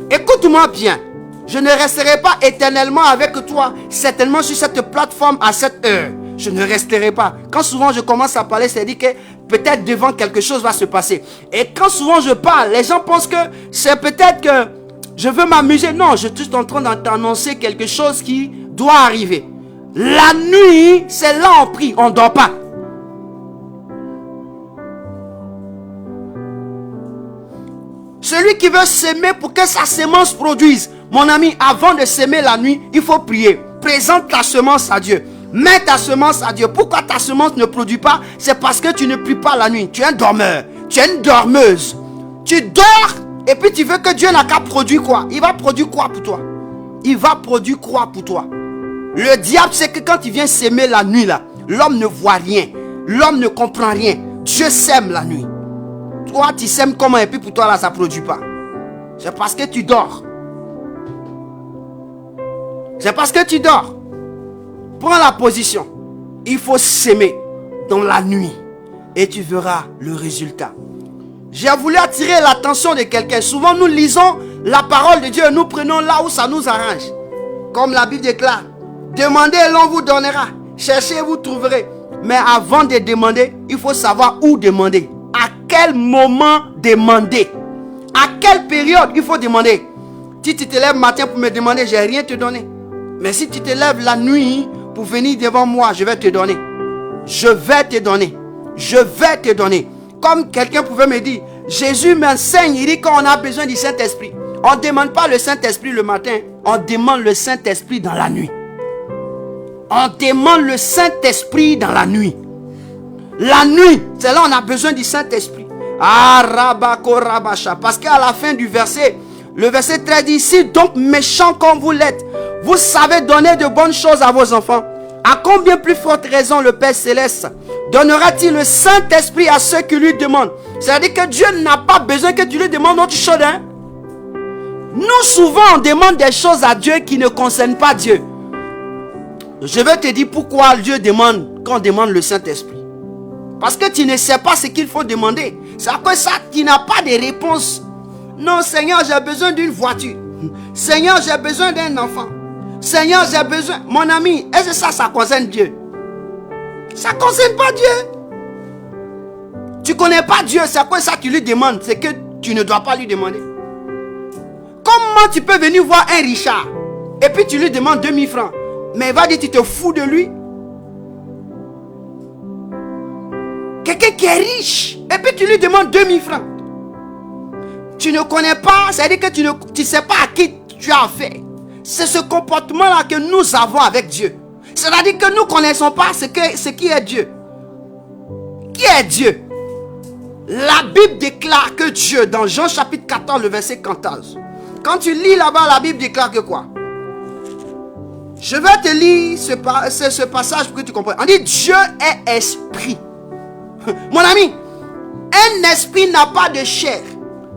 S1: Écoute-moi bien. Je ne resterai pas éternellement avec toi, certainement sur cette plateforme à cette heure. Je ne resterai pas. Quand souvent je commence à parler, c'est dit que peut-être devant quelque chose va se passer. Et quand souvent je parle, les gens pensent que c'est peut-être que je veux m'amuser. Non, je suis en train d'annoncer quelque chose qui doit arriver. La nuit, c'est là on prie, on ne dort pas. Celui qui veut s'aimer pour que sa semence produise. Mon ami, avant de s'aimer la nuit, il faut prier. Présente ta semence à Dieu. Mets ta semence à Dieu. Pourquoi ta semence ne produit pas? C'est parce que tu ne pries pas la nuit. Tu es un dormeur. Tu es une dormeuse. Tu dors et puis tu veux que Dieu n'a qu'à produire quoi? Il va produire quoi pour toi? Il va produire quoi pour toi? Le diable, c'est que quand il vient s'aimer la nuit là, l'homme ne voit rien. L'homme ne comprend rien. Dieu sème la nuit. Toi, tu sèmes comment et puis pour toi, là, ça ne produit pas. C'est parce que tu dors. C'est parce que tu dors. Prends la position. Il faut s'aimer dans la nuit et tu verras le résultat. J'ai voulu attirer l'attention de quelqu'un. Souvent, nous lisons la parole de Dieu et nous prenons là où ça nous arrange. Comme la Bible déclare, demandez et l'on vous donnera. Cherchez et vous trouverez. Mais avant de demander, il faut savoir où demander. À quel moment demander. À quelle période il faut demander. Si tu te lèves matin pour me demander, je n'ai rien te donner. Mais si tu te lèves la nuit pour venir devant moi, je vais te donner. Je vais te donner. Je vais te donner. Comme quelqu'un pouvait me dire, Jésus m'enseigne, il dit qu'on a besoin du Saint-Esprit. On ne demande pas le Saint-Esprit le matin, on demande le Saint-Esprit dans la nuit. On demande le Saint-Esprit dans la nuit. La nuit, c'est là on a besoin du Saint-Esprit. Parce qu'à la fin du verset, le verset 13 dit, si donc méchant comme vous l'êtes, vous savez donner de bonnes choses à vos enfants, à combien plus forte raison le Père Céleste donnera-t-il le Saint-Esprit à ceux qui lui demandent? C'est-à-dire que Dieu n'a pas besoin que tu lui demandes autre chose. Hein? Nous, souvent, on demande des choses à Dieu qui ne concernent pas Dieu. Je vais te dire pourquoi Dieu demande, quand on demande le Saint-Esprit. Parce que tu ne sais pas ce qu'il faut demander. C'est à cause de ça que tu n'as pas de réponse. Non, Seigneur, j'ai besoin d'une voiture. Seigneur, j'ai besoin d'un enfant. Seigneur, j'ai besoin... Mon ami, est-ce que ça concerne Dieu? Ça ne concerne pas Dieu. Tu ne connais pas Dieu, c'est à quoi ça tu lui demandes. C'est que tu ne dois pas lui demander. Comment tu peux venir voir un Richard et puis tu lui demandes 2000 francs? Mais il va dire, tu te fous de lui. Quelqu'un qui est riche et puis tu lui demandes 2000 francs. Tu ne connais pas, c'est-à-dire que tu ne sais pas à qui tu as affaire. C'est ce comportement-là que nous avons avec Dieu. C'est-à-dire que nous ne connaissons pas ce qui est Dieu. Qui est Dieu? La Bible déclare que Dieu, dans Jean chapitre 14, le verset 14, quand tu lis là-bas, la Bible déclare que quoi? Je vais te lire ce passage pour que tu comprennes. On dit Dieu est esprit. Mon ami, un esprit n'a pas de chair.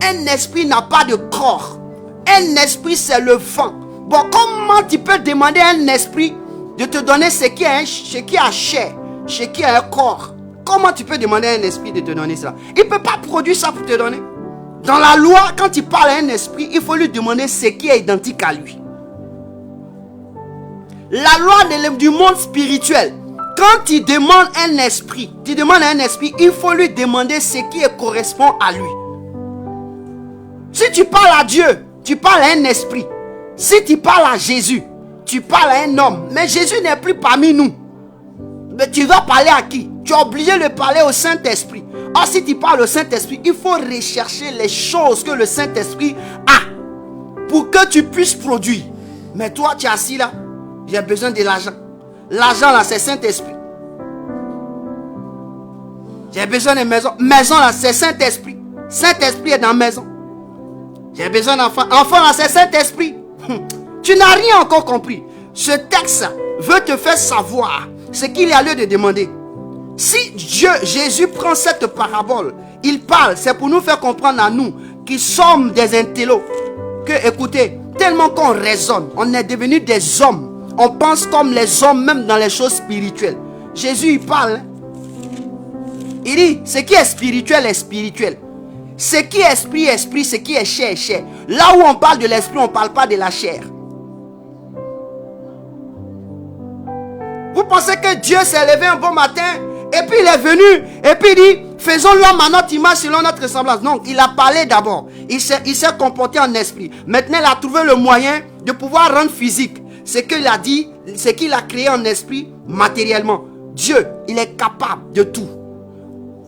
S1: Un esprit n'a pas de corps. Un esprit, c'est le vent. Bon, comment tu peux demander à un esprit de te donner ce qui a chair, ce qui a un corps? Comment tu peux demander à un esprit de te donner ça? Il ne peut pas produire ça pour te donner. Dans la loi, quand tu parles à un esprit, il faut lui demander ce qui est identique à lui. La loi du monde spirituel, quand tu demandes un esprit, il faut lui demander ce qui correspond à lui. Si tu parles à Dieu, tu parles à un esprit. Si tu parles à Jésus, tu parles à un homme. Mais Jésus n'est plus parmi nous. Mais tu vas parler à qui? Tu es obligé de parler au Saint-Esprit. Or, si tu parles au Saint-Esprit, il faut rechercher les choses que le Saint-Esprit a pour que tu puisses produire. Mais toi, tu es assis là. J'ai besoin de l'argent. L'argent là, c'est Saint-Esprit. J'ai besoin de maison. Maison là, c'est Saint-Esprit. Saint-Esprit est dans la maison. J'ai besoin d'enfants. Enfant là, c'est Saint-Esprit. Tu n'as rien encore compris. Ce texte veut te faire savoir ce qu'il y a lieu de demander. Si Dieu, Jésus prend cette parabole, il parle, c'est pour nous faire comprendre à nous qui sommes des intellos, que écoutez, tellement qu'on raisonne, on est devenus des hommes. On pense comme les hommes, même dans les choses spirituelles. Jésus, il parle. Il dit, ce qui est spirituel est spirituel. Ce qui est esprit est esprit, ce qui est chair est chair. Là où on parle de l'esprit, on ne parle pas de la chair. Vous pensez que Dieu s'est levé un bon matin et puis il est venu et puis il dit, faisons l'homme à notre image selon notre ressemblance. Non, il a parlé d'abord. Il s'est comporté en esprit. Maintenant, il a trouvé le moyen de pouvoir rendre physique ce qu'il a dit, ce qu'il a créé en esprit matériellement. Dieu, il est capable de tout.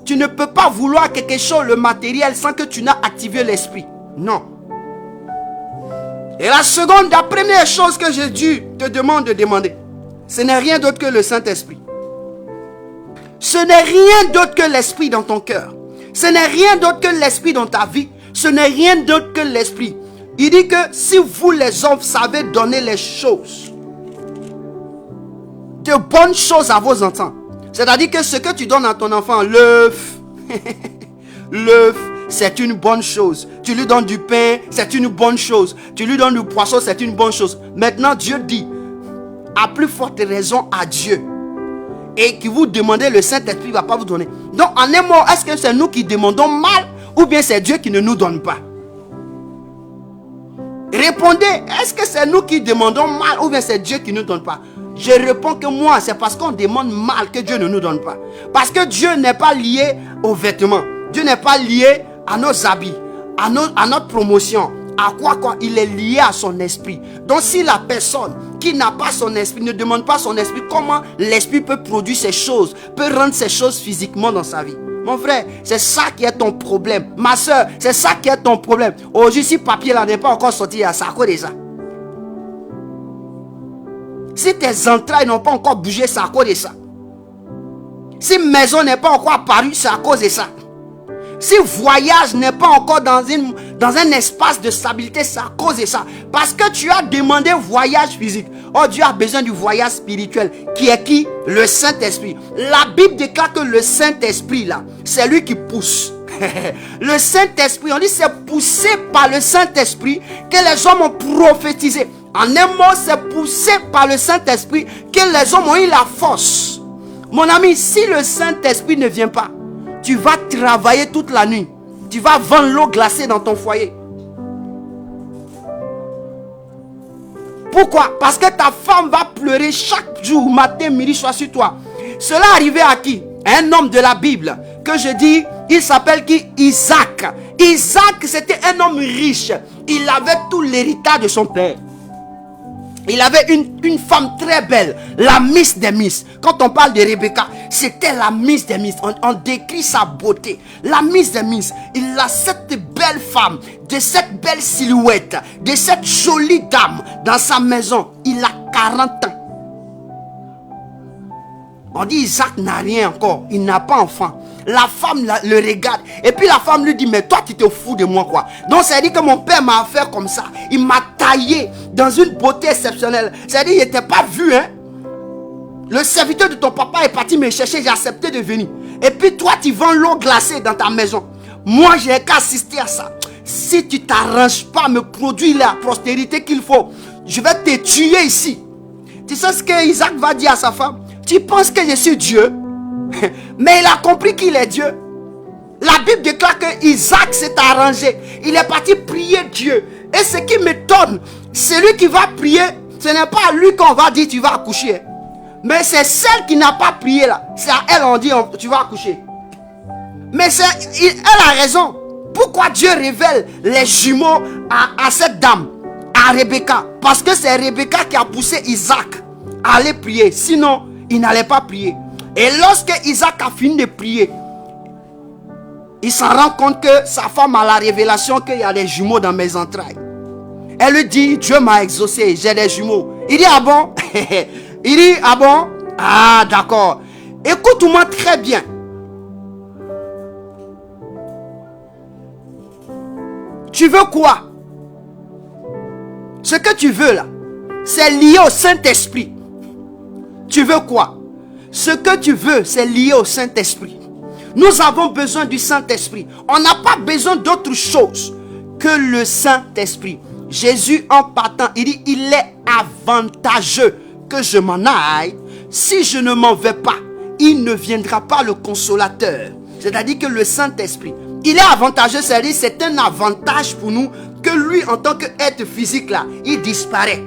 S1: Tu ne peux pas vouloir quelque chose, le matériel, sans que tu n'as activé l'esprit. Non. Et la seconde, la première chose que Jésus te demande de demander, ce n'est rien d'autre que le Saint-Esprit. Ce n'est rien d'autre que l'esprit dans ton cœur. Ce n'est rien d'autre que l'esprit dans ta vie. Ce n'est rien d'autre que l'esprit. Il dit que si vous les hommes savez donner les choses, de bonnes choses à vos enfants, c'est-à-dire que ce que tu donnes à ton enfant, l'œuf, L'œuf, c'est une bonne chose. Tu lui donnes du pain, c'est une bonne chose. Tu lui donnes du poisson, c'est une bonne chose. Maintenant, Dieu dit, à plus forte raison à Dieu, et que vous demandez, le Saint-Esprit ne va pas vous donner. Donc, en un mot, est-ce que c'est nous qui demandons mal, ou bien c'est Dieu qui ne nous donne pas? Répondez, est-ce que c'est nous qui demandons mal, ou bien c'est Dieu qui ne nous donne pas? Je réponds que moi, c'est parce qu'on demande mal que Dieu ne nous donne pas. Parce que Dieu n'est pas lié aux vêtements. Dieu n'est pas lié à nos habits, à notre promotion. À quoi il est lié à son esprit. Donc si la personne qui n'a pas son esprit, ne demande pas son esprit, comment l'esprit peut produire ces choses, peut rendre ces choses physiquement dans sa vie? Mon frère, c'est ça qui est ton problème. Ma soeur, c'est ça qui est ton problème. Aujourd'hui, si papier là n'est pas encore sorti, c'est à cause de ça. Si tes entrailles n'ont pas encore bougé, c'est à cause de ça. Si maison n'est pas encore apparue, c'est à cause de ça. Si voyage n'est pas encore dans un espace de stabilité, c'est à cause de ça. Parce que tu as demandé voyage physique. Oh, Dieu a besoin du voyage spirituel. Qui est qui? Le Saint-Esprit. La Bible déclare que le Saint-Esprit là, c'est lui qui pousse. Le Saint-Esprit, on dit c'est poussé par le Saint-Esprit que les hommes ont prophétisé. En un mot, c'est poussé par le Saint-Esprit que les hommes ont eu la force. Mon ami, si le Saint-Esprit ne vient pas, tu vas travailler toute la nuit. Tu vas vendre l'eau glacée dans ton foyer. Pourquoi? Parce que ta femme va pleurer chaque jour, matin, midi, soir sur toi. Cela arrivait à qui? Un homme de la Bible que je dis, il s'appelle qui? Isaac. Isaac, c'était un homme riche. Il avait tout l'héritage de son père. Il avait une femme très belle, la Miss des Miss. Quand on parle de Rebecca, c'était la Miss des Miss. On décrit sa beauté. La Miss des Miss. Il a cette belle femme, de cette belle silhouette, de cette jolie dame dans sa maison. Il a 40 ans. On dit Isaac n'a rien encore. Il n'a pas enfant. La femme le regarde. Et puis la femme lui dit, mais toi tu te fous de moi quoi? Donc ça dit que mon père m'a fait comme ça. Il m'a taillé dans une beauté exceptionnelle. Ça dit, il n'était pas vu hein. Le serviteur de ton papa est parti me chercher. J'ai accepté de venir. Et puis toi tu vends l'eau glacée dans ta maison. Moi j'ai qu'à assister à ça. Si tu t'arranges pas à me produire la prospérité qu'il faut, je vais te tuer ici. Tu sais ce que Isaac va dire à sa femme? Tu penses que je suis Dieu? Mais il a compris qu'il est Dieu. La Bible déclare que Isaac s'est arrangé. Il est parti prier Dieu. Et ce qui m'étonne, celui qui va prier, ce n'est pas à lui qu'on va dire tu vas accoucher. Mais c'est celle qui n'a pas prié là. C'est à elle on dit tu vas accoucher. Mais elle a raison. Pourquoi Dieu révèle les jumeaux à cette dame, à Rebecca? Parce que c'est Rebecca qui a poussé Isaac à aller prier. Sinon, il n'allait pas prier. Et lorsque Isaac a fini de prier, il s'en rend compte que sa femme a la révélation qu'il y a des jumeaux dans mes entrailles. Elle lui dit, Dieu m'a exaucé, j'ai des jumeaux. Il dit, ah bon? Il dit, ah bon? Ah d'accord. Écoute-moi très bien. Tu veux quoi? Ce que tu veux là, c'est lié au Saint-Esprit. Tu veux quoi? Ce que tu veux, c'est lié au Saint-Esprit. Nous avons besoin du Saint-Esprit. On n'a pas besoin d'autre chose que le Saint-Esprit. Jésus en partant, il dit, il est avantageux que je m'en aille. Si je ne m'en vais pas, il ne viendra pas le consolateur. C'est-à-dire que le Saint-Esprit, il est avantageux, c'est-à-dire c'est un avantage pour nous que lui, en tant qu'être physique là, il disparaît.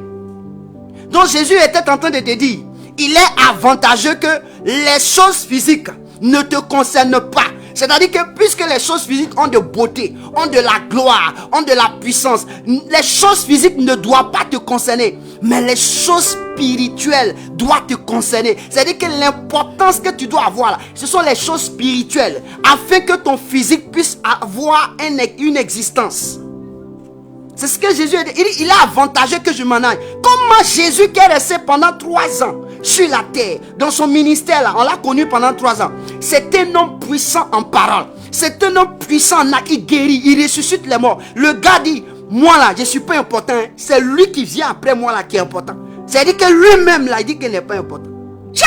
S1: Donc Jésus était en train de te dire, il est avantageux que les choses physiques ne te concernent pas. C'est-à-dire que puisque les choses physiques ont de beauté, ont de la gloire, ont de la puissance, les choses physiques ne doivent pas te concerner. Mais les choses spirituelles doivent te concerner. C'est-à-dire que l'importance que tu dois avoir là, ce sont les choses spirituelles. Afin que ton physique puisse avoir une existence. C'est ce que Jésus a dit. Il est avantageux que je m'en aille. Comment Jésus qui est resté pendant 3 ans sur la terre, dans son ministère là, on l'a connu pendant 3 ans. C'est un homme puissant en parole. C'est un homme puissant en acte. Il guérit, il ressuscite les morts. Le gars dit, moi là, je ne suis pas important. C'est lui qui vient après moi là qui est important. C'est-à-dire que lui-même là, il dit qu'il n'est pas important. Tcha!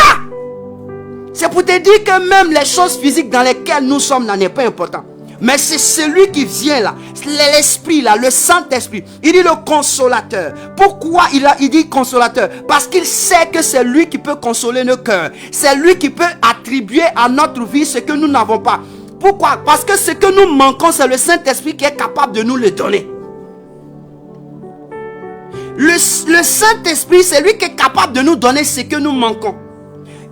S1: C'est pour te dire que même les choses physiques dans lesquelles nous sommes là n'est pas important. Mais c'est celui qui vient là, l'esprit là, le Saint-Esprit. Il dit le consolateur. Pourquoi il dit consolateur? Parce qu'il sait que c'est lui qui peut consoler nos cœurs. C'est lui qui peut attribuer à notre vie ce que nous n'avons pas. Pourquoi? Parce que ce que nous manquons, c'est le Saint-Esprit qui est capable de nous le donner. Le Saint-Esprit, c'est lui qui est capable de nous donner ce que nous manquons.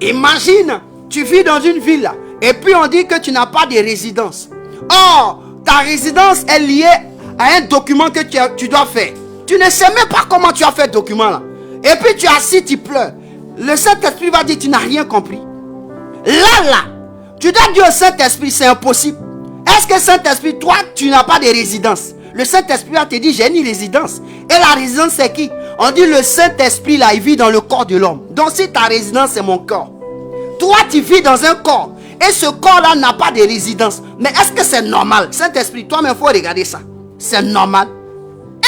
S1: Imagine, tu vis dans une ville et puis on dit que tu n'as pas de résidence. Or, ta résidence est liée à un document que tu dois faire. Tu ne sais même pas comment tu as fait ce document-là. Et puis tu es assis, tu pleures. Le Saint-Esprit va dire, tu n'as rien compris. Là, tu dois dire au Saint-Esprit, c'est impossible. Est-ce que Saint-Esprit, toi, tu n'as pas de résidence? Le Saint-Esprit va te dire, j'ai une résidence. Et la résidence, c'est qui? On dit, le Saint-Esprit, là, il vit dans le corps de l'homme. Donc, si ta résidence, c'est mon corps. Toi, tu vis dans un corps. Et ce corps-là n'a pas de résidence. Mais est-ce que c'est normal? Saint-Esprit, toi-même, il faut regarder ça. C'est normal.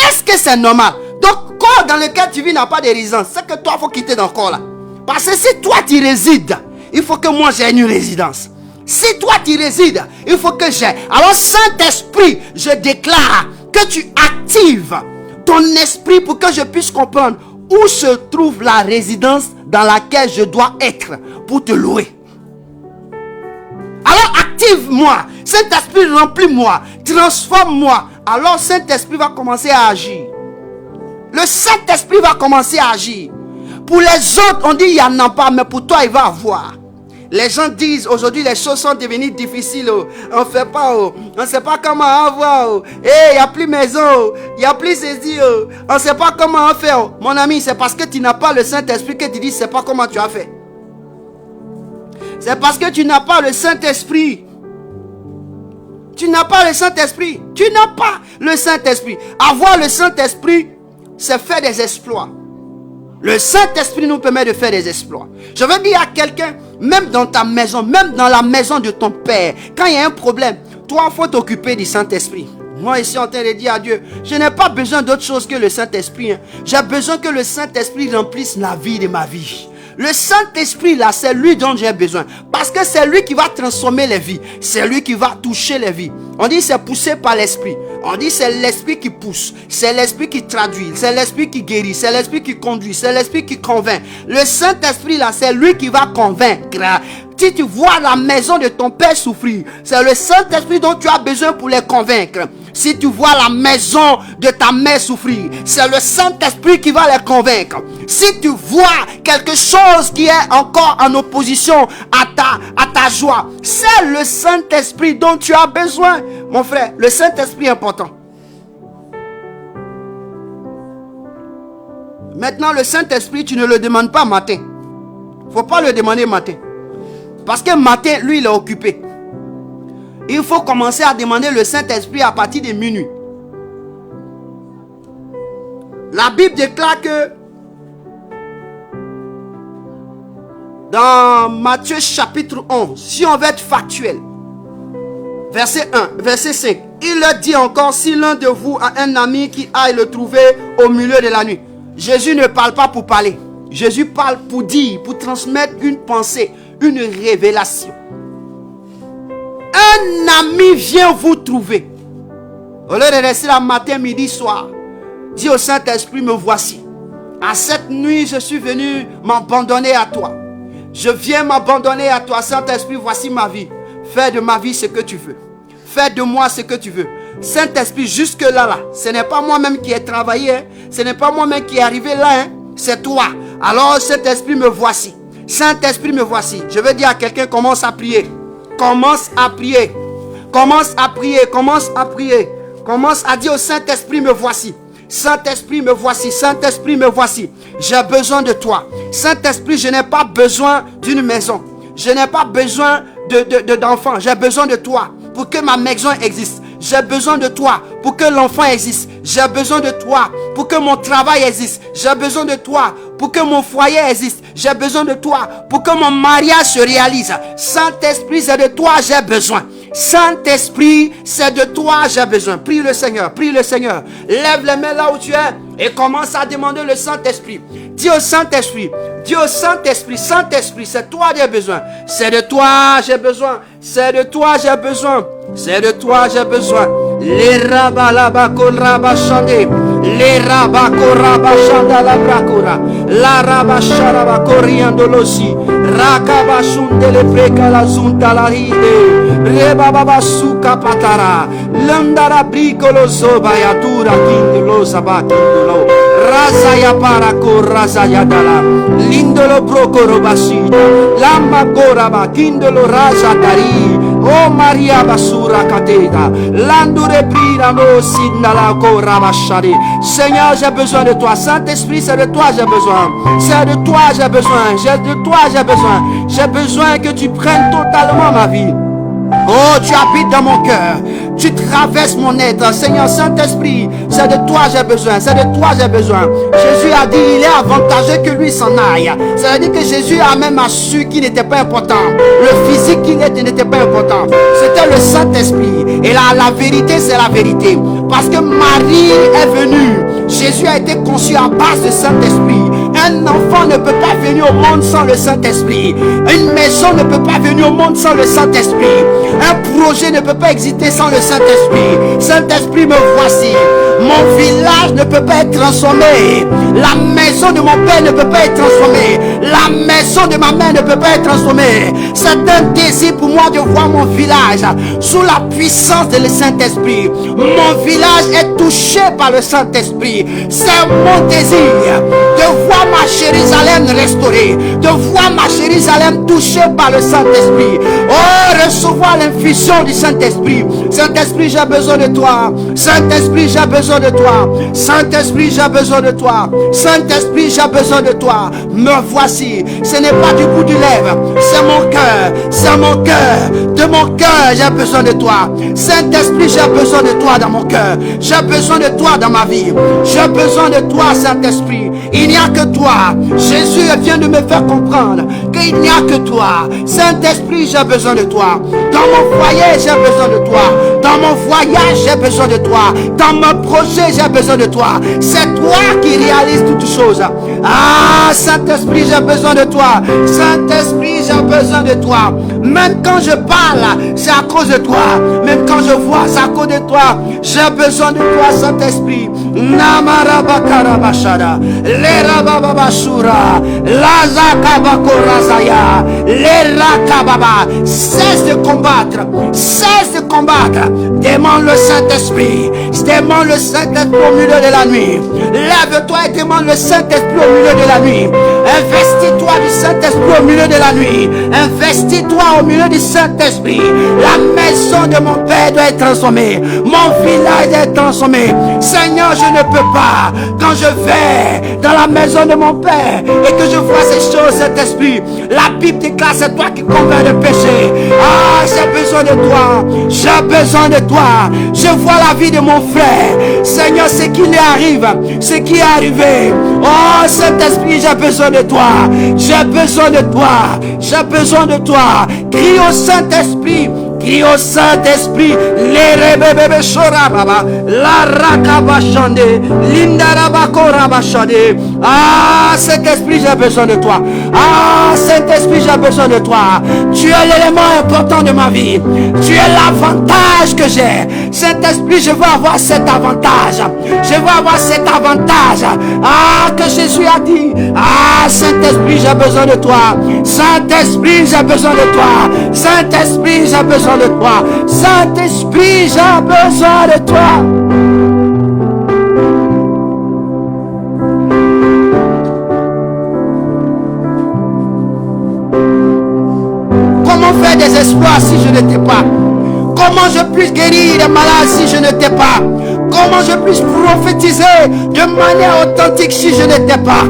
S1: Est-ce que c'est normal? Donc, corps dans lequel tu vis n'a pas de résidence. C'est que toi, il faut quitter ton corps là. Parce que si toi, tu résides, il faut que moi, j'ai une résidence. Si toi, tu résides, il faut que j'ai. Alors, Saint-Esprit, je déclare que tu actives ton esprit pour que je puisse comprendre où se trouve la résidence dans laquelle je dois être pour te louer. Alors active-moi, Saint-Esprit remplis-moi, transforme-moi. Alors Saint-Esprit va commencer à agir. Le Saint-Esprit va commencer à agir. Pour les autres, on dit il n'y en a pas, mais pour toi il va avoir. Les gens disent aujourd'hui les choses sont devenues difficiles. On ne fait pas, on ne sait pas comment avoir. Il n'y a plus maison, il n'y a plus saisie. On ne sait pas comment faire. Mon ami, c'est parce que tu n'as pas le Saint-Esprit que tu dis, je ne sais pas comment tu as fait. C'est parce que tu n'as pas le Saint-Esprit. Tu n'as pas le Saint-Esprit. Tu n'as pas le Saint-Esprit. Avoir le Saint-Esprit, c'est faire des exploits. Le Saint-Esprit nous permet de faire des exploits. Je veux dire à quelqu'un, même dans ta maison, même dans la maison de ton père, quand il y a un problème, toi, il faut t'occuper du Saint-Esprit. Moi, ici, en train de dire à Dieu, je n'ai pas besoin d'autre chose que le Saint-Esprit. J'ai besoin que le Saint-Esprit remplisse la vie de ma vie. Le Saint-Esprit là, c'est lui dont j'ai besoin. Parce que c'est lui qui va transformer les vies. C'est lui qui va toucher les vies. On dit c'est poussé par l'Esprit. On dit c'est l'Esprit qui pousse. C'est l'Esprit qui traduit. C'est l'Esprit qui guérit. C'est l'Esprit qui conduit. C'est l'Esprit qui convainc. Le Saint-Esprit là, c'est lui qui va convaincre. Si tu vois la maison de ton père souffrir, c'est le Saint-Esprit dont tu as besoin pour les convaincre. Si tu vois la maison de ta mère souffrir, c'est le Saint-Esprit qui va les convaincre. Si tu vois quelque chose qui est encore en opposition à ta joie, c'est le Saint-Esprit dont tu as besoin. Mon frère, le Saint-Esprit est important. Maintenant, le Saint-Esprit, tu ne le demandes pas matin. Il ne faut pas le demander matin. Parce que matin, lui, il est occupé. Il faut commencer à demander le Saint-Esprit à partir de minuit. La Bible déclare que dans Matthieu chapitre 11, si on veut être factuel, verset 1, verset 5, il leur dit encore, si l'un de vous a un ami qui aille le trouver au milieu de la nuit. Jésus ne parle pas pour parler. Jésus parle pour dire, pour transmettre une pensée, une révélation. Un ami vient vous trouver. Au lieu de rester là matin, midi, soir, dis au Saint-Esprit, me voici. À cette nuit, je suis venu m'abandonner à toi. Je viens m'abandonner à toi, Saint-Esprit, voici ma vie. Fais de ma vie ce que tu veux. Fais de moi ce que tu veux. Saint-Esprit, jusque là, ce n'est pas moi-même qui ai travaillé. Hein. Ce n'est pas moi-même qui est arrivé là. Hein. C'est toi. Alors, Saint-Esprit, me voici. Saint-Esprit, me voici. Je veux dire à quelqu'un, commence à prier. Commence à prier. Commence à prier. Commence à prier. Commence à dire au Saint-Esprit, me voici. Saint-Esprit, me voici. Saint-Esprit, me voici. J'ai besoin de toi. Saint-Esprit, je n'ai pas besoin d'une maison. Je n'ai pas besoin d'enfants. J'ai besoin de toi pour que ma maison existe. J'ai besoin de toi pour que l'enfant existe. J'ai besoin de toi pour que mon travail existe. J'ai besoin de toi pour que mon foyer existe. J'ai besoin de toi pour que mon mariage se réalise. Saint-Esprit, c'est de toi j'ai besoin. Saint-Esprit, c'est de toi j'ai besoin. Prie le Seigneur, prie le Seigneur. Lève les mains là où tu es et commence à demander le Saint-Esprit. Dis au Saint-Esprit, dis au Saint-Esprit, Saint-Esprit, c'est toi j'ai besoin. C'est de toi j'ai besoin. C'est de toi j'ai besoin. C'est de toi j'ai besoin. Les rabas là-bas, rabachande. Les rabas, rabachanda la bracora. La rabacharaba, coriandolosi. Rakabashunde le preka la zunta la ride. Rebababa suka patara. Landara bricolo zoba yatura kindolo sabakindolo. Razaya parako razaya dala. Lindolo brocoro basita. Lamba goraba kindolo raza dari. Oh Maria basura cateda. Landure prira no sinala korabashari. Seigneur, j'ai besoin de toi. Saint-Esprit, c'est de toi j'ai besoin. C'est de toi j'ai besoin. C'est de toi j'ai besoin. J'ai besoin que tu prennes totalement ma vie. Oh, tu habites dans mon cœur. Tu traverses mon être. Seigneur Saint-Esprit, c'est de toi j'ai besoin. C'est de toi j'ai besoin. Jésus a dit, il est avantageux que lui s'en aille. Ça veut dire que Jésus a même su qu'il n'était pas important. Le physique qu'il était n'était pas important. C'était le Saint-Esprit. Et là, la vérité, c'est la vérité. Parce que Marie est venue. Jésus a été conçu à base de Saint-Esprit. Un enfant ne peut pas venir au monde sans le Saint-Esprit. Une maison ne peut pas venir au monde sans le Saint-Esprit. Un projet ne peut pas exister sans le Saint-Esprit. Saint-Esprit, me voici. Mon village ne peut pas être transformé. La maison de mon père ne peut pas être transformée. La maison de ma mère ne peut pas être transformée. C'est un désir pour moi de voir mon village sous la puissance de le Saint-Esprit. Mon village est touché par le Saint-Esprit. C'est mon désir de voir ma Jérusalem restaurée, de voir ma Jérusalem touchée par le Saint-Esprit. Oh, recevoir l'infusion du Saint-Esprit. Saint-Esprit, j'ai besoin de toi. Saint-Esprit, j'ai besoin de toi. Saint-Esprit, j'ai besoin de toi. Saint-Esprit, j'ai besoin de toi. Me voici. Ce n'est pas du bout du lèvre. C'est mon cœur. C'est mon cœur. De mon cœur, j'ai besoin de toi. Saint-Esprit, j'ai besoin de toi dans mon cœur. J'ai besoin de toi dans ma vie. J'ai besoin de toi, Saint-Esprit. Il n'y a que toi. Jésus vient de me faire comprendre qu'il n'y a que toi. Saint-Esprit, j'ai besoin de toi. Dans mon foyer, j'ai besoin de toi. Dans mon voyage, j'ai besoin de toi. Dans mon projet, j'ai besoin de toi. C'est toi qui réalises toutes choses. Ah, Saint-Esprit, j'ai besoin de toi. Saint-Esprit, j'ai besoin de toi. Même quand je parle, c'est à cause de toi. Même quand je vois, c'est à cause de toi. J'ai besoin de toi, Saint-Esprit. Namarabakarabashada. Lerabababashura. Lazakabakorazaya. Lerakababa. Cesse de combattre. Cesse de combattre. Demande le Saint-Esprit. Demande le Saint-Esprit au milieu de la nuit. Lève-toi et demande le Saint-Esprit au milieu de la nuit. Investis-toi du Saint-Esprit au milieu de la nuit. Investis-toi au milieu du Saint-Esprit. La maison de mon Père doit être transformée. Mon village doit être transformé. Seigneur, je ne peux pas. Quand je vais dans la maison de mon Père et que je vois ces choses, Saint-Esprit, la Bible déclare, c'est toi qui convainc de péché. Ah, j'ai besoin de toi. J'ai besoin de toi. Je vois la vie de mon frère. Seigneur, ce qui lui arrive, ce qui est arrivé. Oh, Saint-Esprit, j'ai besoin de toi. J'ai besoin de toi. J'ai besoin de toi. Crie au Saint-Esprit. Crie au Saint-Esprit. Les rebébébé chorababa. La rakabachande. Lindarabako-rabachande. Ah, Saint-Esprit, j'ai besoin de toi. Ah, Saint-Esprit, j'ai besoin de toi. Tu es l'élément important de ma vie. Tu es l'avantage que j'ai. Saint-Esprit, je veux avoir cet avantage. Je veux avoir cet avantage. Ah, que Jésus a dit. Ah, Saint-Esprit, j'ai besoin de toi. Saint-Esprit, j'ai besoin de toi. Saint-Esprit, j'ai besoin de toi. Saint-Esprit, j'ai besoin de toi. Comment faire des espoirs si je ne t'ai pas? Comment je puis guérir les malades si je ne t'ai pas? Comment je puis prophétiser de manière authentique si je ne t'ai pas?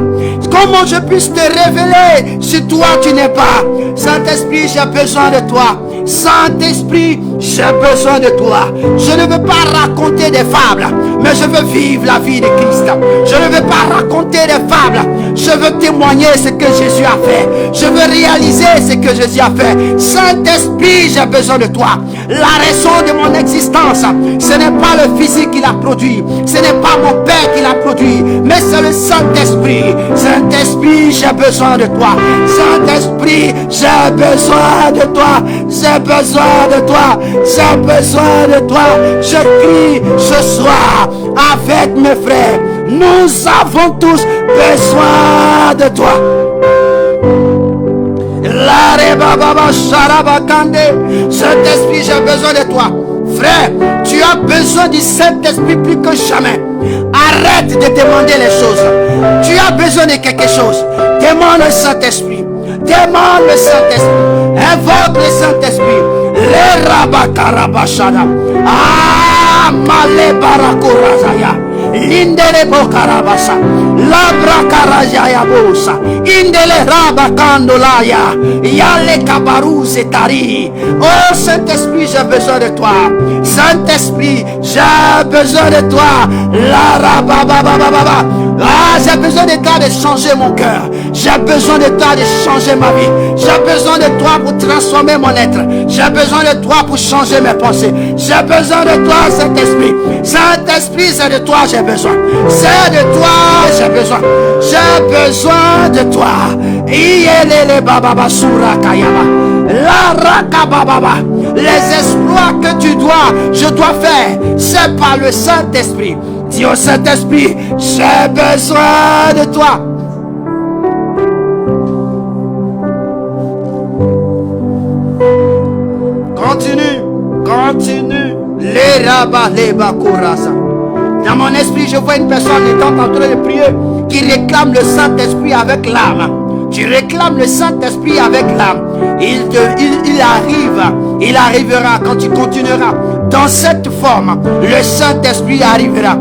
S1: Comment je puis te révéler si toi tu n'es pas? Saint-Esprit, j'ai besoin de toi. Saint-Esprit, J'ai besoin de toi. Je ne veux pas raconter des fables, mais je veux vivre la vie de Christ. Je ne veux pas raconter des fables. Je veux témoigner ce que Jésus a fait. Je veux réaliser ce que Jésus a fait. Saint-Esprit, j'ai besoin de toi. La raison de mon existence, ce n'est pas le physique qui l'a produit. Ce n'est pas mon Père qui l'a produit, mais c'est le Saint-Esprit. Saint-Esprit, j'ai besoin de toi. Saint-Esprit, j'ai besoin de toi. J'ai besoin de toi. J'ai besoin de toi. Je crie ce soir avec mes frères. Nous avons tous besoin de toi. Saint-Esprit, j'ai besoin de toi. Frère, tu as besoin du Saint-Esprit plus que jamais. Arrête de demander les choses. Tu as besoin de quelque chose. Demande le Saint-Esprit. Demande le Saint-Esprit. Invoque le Saint-Esprit. Les rabakarabashada. Ah, male barakorazaya. L'indele bokarabasa. Labra karajaya bosa. Indele rabakandolaya. Yale kabarouze tari. Oh Saint-Esprit, j'ai besoin de toi. Saint-Esprit, j'ai besoin de toi. La rabababababa. Ah, j'ai besoin de toi de changer mon cœur. J'ai besoin de toi de changer ma vie. J'ai besoin de toi pour transformer mon être. J'ai besoin de toi pour changer mes pensées. J'ai besoin de toi, Saint-Esprit. Saint-Esprit, c'est de toi j'ai besoin. C'est de toi j'ai besoin. J'ai besoin de toi. Iyelele bababa sura kayaba. La rakababa. Les exploits que je dois faire, c'est par le Saint-Esprit. Dis au Saint-Esprit, j'ai besoin de toi. Continue. Les rabats, les bakourasa. Dans mon esprit, je vois une personne étant en train de prier qui réclame le Saint-Esprit avec l'âme. Tu réclames le Saint-Esprit avec l'âme. Il arrivera quand tu continueras dans cette forme. Le Saint-Esprit arrivera.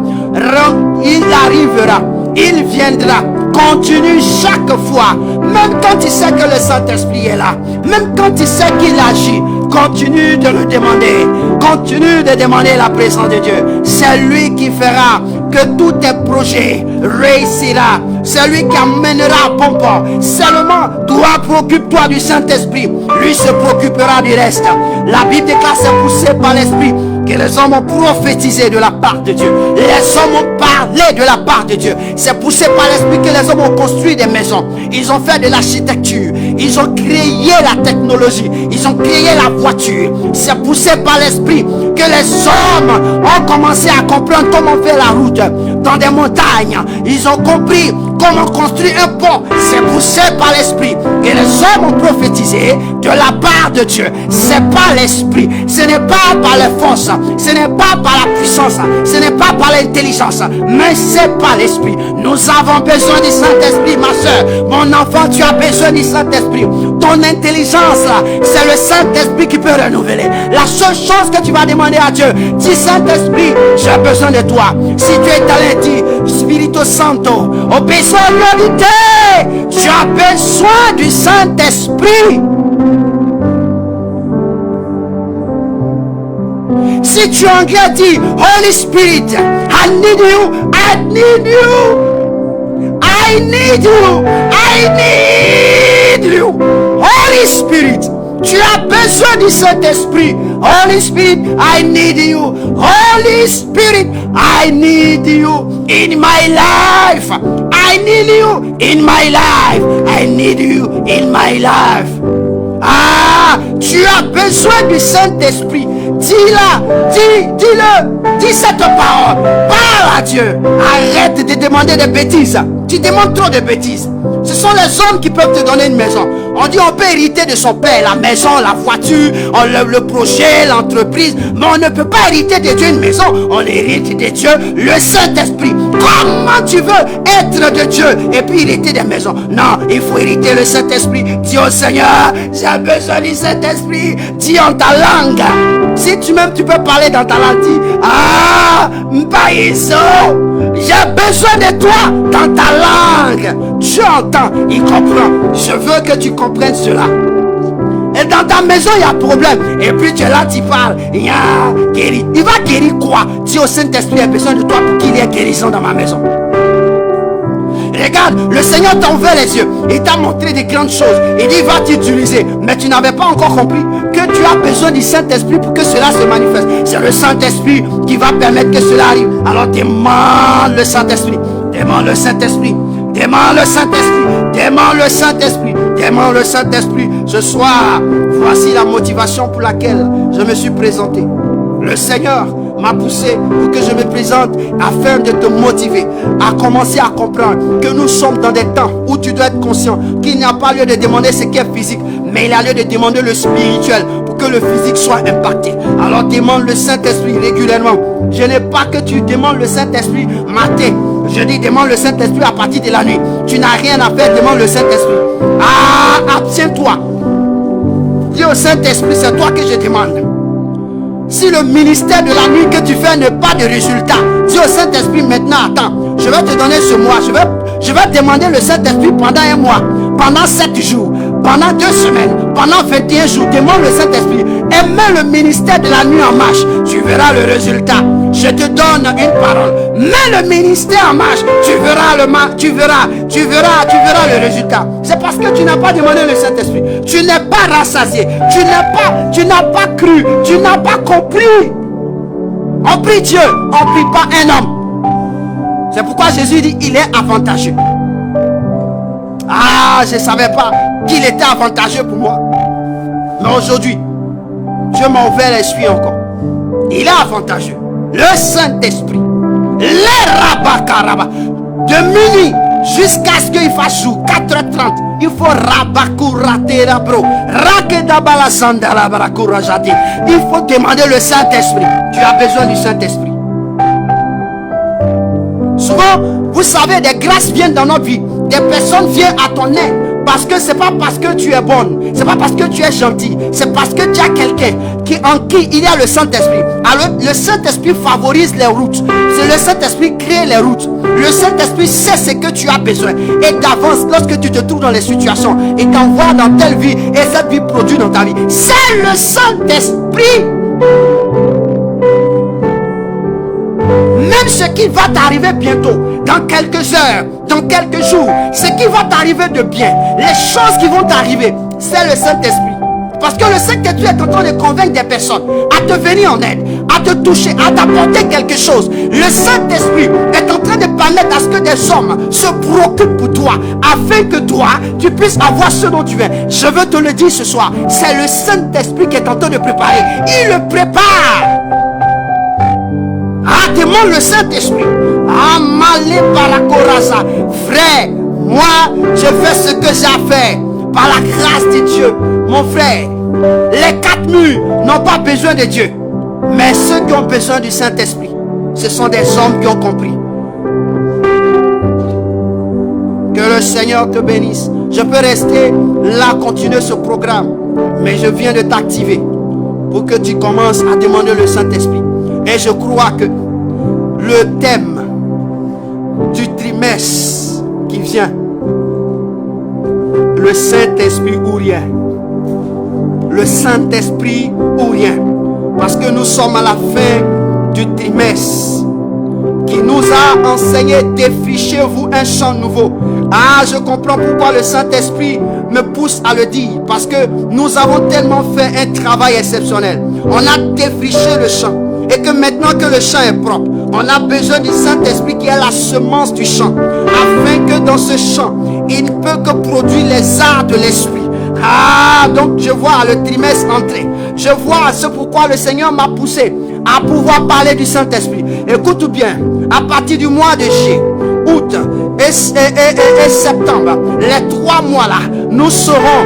S1: Il arrivera. Il viendra. Continue chaque fois. Même quand tu sais que le Saint-Esprit est là. Même quand tu sais qu'il agit. Continue de le demander. Continue de demander la présence de Dieu. C'est lui qui fera que tous tes projets réussira. C'est lui qui amènera à bon port. Seulement, toi, préoccupe-toi du Saint-Esprit. Lui se préoccupera du reste. La Bible déclare, c'est poussé par l'Esprit que les hommes ont prophétisé de la part de Dieu. Les hommes ont parlé de la part de Dieu. C'est poussé par l'Esprit que les hommes ont construit des maisons. Ils ont fait de l'architecture. Ils ont créé la technologie. Ils ont créé la voiture. C'est poussé par l'Esprit que les hommes ont commencé à comprendre comment faire la route dans des montagnes. Ils ont compris comment construire un pont. C'est poussé par l'Esprit que les hommes ont prophétisé de la part de Dieu. C'est pas l'Esprit. Ce n'est pas par les forces. Ce n'est pas par la puissance. Ce n'est pas par l'intelligence. Mais c'est par l'Esprit. Nous avons besoin du Saint-Esprit, ma soeur. Mon enfant, tu as besoin du Saint-Esprit. Ton intelligence, c'est le Saint-Esprit qui peut renouveler. La seule chose que tu vas demander à Dieu, dis Saint-Esprit, j'ai besoin de toi. Si tu es allé, dis Spirito Santo, obéissons à l'unité. Tu as besoin du Saint-Esprit. Si tu es anglais, dis Holy Spirit, I need you, I need you, I need you, I need you. Holy Spirit, tu as besoin du Saint-Esprit. Holy Spirit, I need you. Holy Spirit, I need you in my life. I need you in my life. I need you in my life. Ah, tu as besoin du Saint-Esprit. Dis-la, dis-le, dis cette parole. Parle à Dieu. Arrête de demander des bêtises. Tu demandes trop de bêtises. Ce sont les hommes qui peuvent te donner une maison. On dit on peut hériter de son père la maison, la voiture, le projet, l'entreprise. Mais on ne peut pas hériter de Dieu une maison. On hérite de Dieu le Saint-Esprit. Comment tu veux être de Dieu et puis hériter des maisons? Non, il faut hériter le Saint-Esprit. Dis au Seigneur, j'ai besoin du Saint-Esprit. Dis en ta langue. Si tu même tu peux parler dans ta langue, dis ah, Mbaïso, j'ai besoin de toi dans ta langue. Tu entends, il comprend. Je veux que tu comprennes cela. Et Dans ta maison, il y a problème. Et puis tu es là, tu parles. Il va guérir quoi? Si au Saint-Esprit a besoin de toi pour qu'il y ait guérison dans ma maison. Regarde, le Seigneur t'a ouvert les yeux. Il t'a montré des grandes choses. Il dit, va t'utiliser. Mais tu n'avais pas encore compris que tu as besoin du Saint-Esprit pour que cela se manifeste. C'est le Saint-Esprit qui va permettre que cela arrive. Alors demande le Saint-Esprit. Demande le Saint-Esprit. Demande le Saint-Esprit. Demande le Saint-Esprit. Demande le Saint-Esprit. Ce soir, voici la motivation pour laquelle je me suis présenté. Le Seigneur m'a poussé pour que je me présente afin de te motiver à commencer à comprendre que nous sommes dans des temps où tu dois être conscient qu'il n'y a pas lieu de demander ce qui est physique, mais il y a lieu de demander le spirituel pour que le physique soit impacté. Alors demande le Saint-Esprit régulièrement. Je n'ai pas que tu demandes le Saint-Esprit matin. Je dis demande le Saint-Esprit à partir de la nuit. Tu n'as rien à faire, demande le Saint-Esprit. Ah, abstiens-toi. Dis au Saint-Esprit, c'est toi que je demande. Si le ministère de la nuit que tu fais n'a pas de résultat, dis au Saint-Esprit maintenant, attends, je vais te donner ce mois, je vais demander le Saint-Esprit pendant un mois, pendant 7 jours, pendant 2 semaines, pendant 21 jours, demande le Saint-Esprit et mets le ministère de la nuit en marche, tu verras le résultat. Je te donne une parole, mets le ministère en marche, tu verras le résultat. C'est parce que tu n'as pas demandé le Saint-Esprit, tu n'es pas rassasié, tu n'as pas cru, tu n'as pas compris. On prie Dieu, on prie pas un homme. C'est pourquoi Jésus dit il est avantageux. Ah, je ne savais pas qu'il était avantageux pour moi. Mais aujourd'hui, Dieu m'a ouvert l'esprit encore. Il est avantageux. Le Saint-Esprit. Les rabakaraba. De minuit jusqu'à ce qu'il fasse jour, 4h30. Il faut rabakuratera bro. Rakedabala sandala barakurajati. Il faut demander le Saint-Esprit. Tu as besoin du Saint-Esprit. Souvent, vous savez, des grâces viennent dans notre vie. Des personnes viennent à ton aide. Parce que c'est pas parce que tu es bonne, c'est pas parce que tu es gentil, c'est parce que tu as quelqu'un en qui il y a le Saint-Esprit. Alors le Saint-Esprit favorise les routes. C'est le Saint-Esprit qui crée les routes. Le Saint-Esprit sait ce que tu as besoin et d'avance lorsque tu te trouves dans les situations et t'envoie dans telle vie et cette vie produit dans ta vie. C'est le Saint-Esprit. Même ce qui va t'arriver bientôt, dans quelques heures, dans quelques jours, ce qui va t'arriver de bien, les choses qui vont t'arriver, c'est le Saint-Esprit. Parce que le Saint-Esprit est en train de convaincre des personnes à te venir en aide, à te toucher, à t'apporter quelque chose. Le Saint-Esprit est en train de permettre à ce que des hommes se préoccupent pour toi, afin que toi, tu puisses avoir ce dont tu veux. Je veux te le dire ce soir, c'est le Saint-Esprit qui est en train de préparer. Il le prépare. Ah, demande le Saint-Esprit. Ah, malé paracorasa. Frère, moi, je fais ce que j'ai à faire. Par la grâce de Dieu. Mon frère, les 4 murs n'ont pas besoin de Dieu. Mais ceux qui ont besoin du Saint-Esprit, ce sont des hommes qui ont compris. Que le Seigneur te bénisse. Je peux rester là, continuer ce programme. Mais je viens de t'activer pour que tu commences à demander le Saint-Esprit. Et je crois que le thème du trimestre qui vient, le Saint-Esprit ou rien. Le Saint-Esprit ou rien. Parce que nous sommes à la fin du trimestre qui nous a enseigné défichez-vous un chant nouveau. Ah, je comprends pourquoi le Saint-Esprit me pousse à le dire. Parce que nous avons tellement fait un travail exceptionnel. On a défriché le chant. Et que maintenant que le chant est propre, on a besoin du Saint-Esprit qui est la semence du chant. Afin que dans ce chant, il ne peut que produire les arts de l'esprit. Ah, donc je vois le trimestre entrer. Je vois ce pourquoi le Seigneur m'a poussé à pouvoir parler du Saint-Esprit. Écoute bien, à partir du mois de juillet, août et septembre, les 3 mois là, nous serons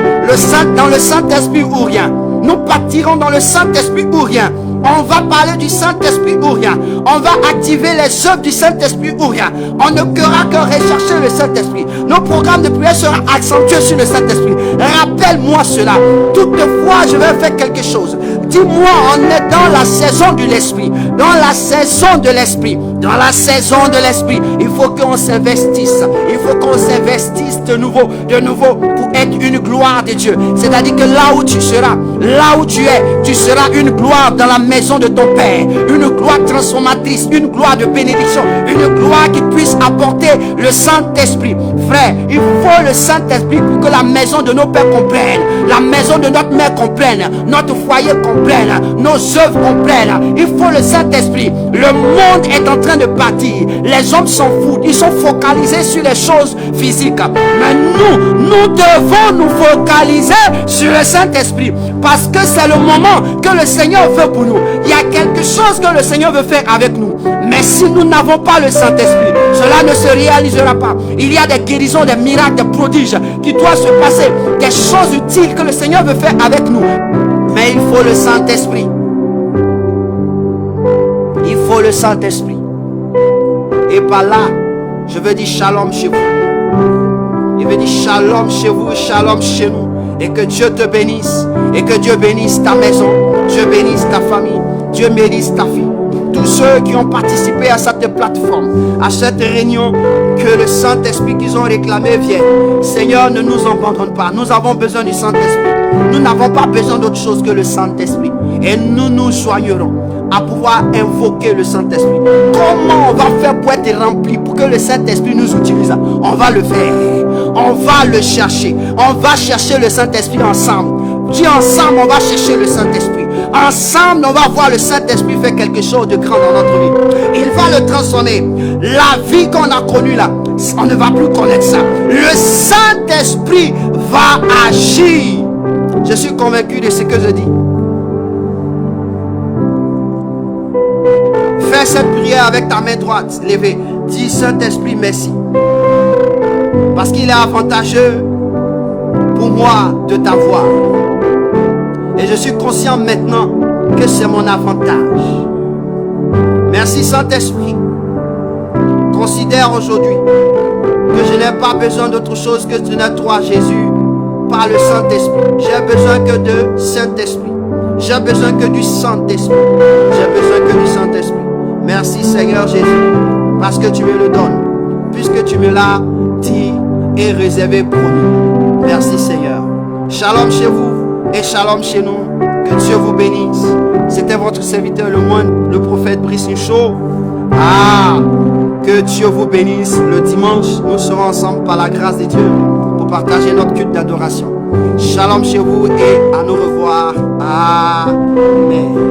S1: dans le Saint-Esprit ou rien. Nous partirons dans le Saint-Esprit ou rien. On va parler du Saint-Esprit ou rien. On va activer les œuvres du Saint-Esprit ou rien. On ne pourra que rechercher le Saint-Esprit. Nos programmes de prière seront accentués sur le Saint-Esprit. Rappelle-moi cela. Toutefois, je vais faire quelque chose. Dis-moi, on est dans la saison de l'Esprit. Dans la saison de l'Esprit. Dans la saison de l'esprit, il faut qu'on s'investisse. Il faut qu'on s'investisse de nouveau pour être une gloire de Dieu. C'est-à-dire que là où tu seras, là où tu es, tu seras une gloire dans la maison de ton Père. Une gloire transformatrice, une gloire de bénédiction, une gloire qui puisse apporter le Saint-Esprit. Frère, il faut le Saint-Esprit pour que la maison de nos pères comprenne, la maison de notre mère comprenne, notre foyer comprenne, nos œuvres comprennent. Il faut le Saint-Esprit. Le monde est en train de partir. Les hommes s'en foutent. Ils sont focalisés sur les choses physiques. Mais nous devons nous focaliser sur le Saint-Esprit. Parce que c'est le moment que le Seigneur veut pour nous. Il y a quelque chose que le Seigneur veut faire avec nous. Mais si nous n'avons pas le Saint-Esprit, cela ne se réalisera pas. Il y a des guérisons, des miracles, des prodiges qui doivent se passer. Des choses utiles que le Seigneur veut faire avec nous. Mais il faut le Saint-Esprit. Il faut le Saint-Esprit. Et par là, je veux dire shalom chez vous. Je veux dire shalom chez vous, shalom chez nous. Et que Dieu te bénisse. Et que Dieu bénisse ta maison. Dieu bénisse ta famille. Dieu bénisse ta fille. Tous ceux qui ont participé à cette plateforme, à cette réunion, que le Saint-Esprit qu'ils ont réclamé vienne. Seigneur, ne nous abandonne pas. Nous avons besoin du Saint-Esprit. Nous n'avons pas besoin d'autre chose que le Saint-Esprit. Et nous nous soignerons à pouvoir invoquer le Saint-Esprit. Comment on va faire pour être rempli, pour que le Saint-Esprit nous utilise? On va le faire. On va le chercher. On va chercher le Saint-Esprit ensemble. Dis ensemble, on va chercher le Saint-Esprit. Ensemble, on va voir le Saint-Esprit faire quelque chose de grand dans notre vie. Il va le transformer. La vie qu'on a connue là, on ne va plus connaître ça. Le Saint-Esprit va agir. Je suis convaincu de ce que je dis. Fais cette prière avec ta main droite levée. Dis Saint-Esprit merci. Parce qu'il est avantageux pour moi de t'avoir. Et je suis conscient maintenant que c'est mon avantage. Merci Saint-Esprit. Considère aujourd'hui que je n'ai pas besoin d'autre chose que de connaître toi, Jésus, par le Saint-Esprit. J'ai besoin que de Saint-Esprit. J'ai besoin que du Saint-Esprit. J'ai besoin que du Saint-Esprit. Merci Seigneur Jésus, parce que tu me le donnes, puisque tu me l'as dit et réservé pour nous. Merci Seigneur. Shalom chez vous et shalom chez nous. Que Dieu vous bénisse. C'était votre serviteur le moine, le prophète Brice Michaud. Que Dieu vous bénisse. Le dimanche, nous serons ensemble par la grâce de Dieu pour partager notre culte d'adoration. Shalom chez vous et à nous revoir. Amen.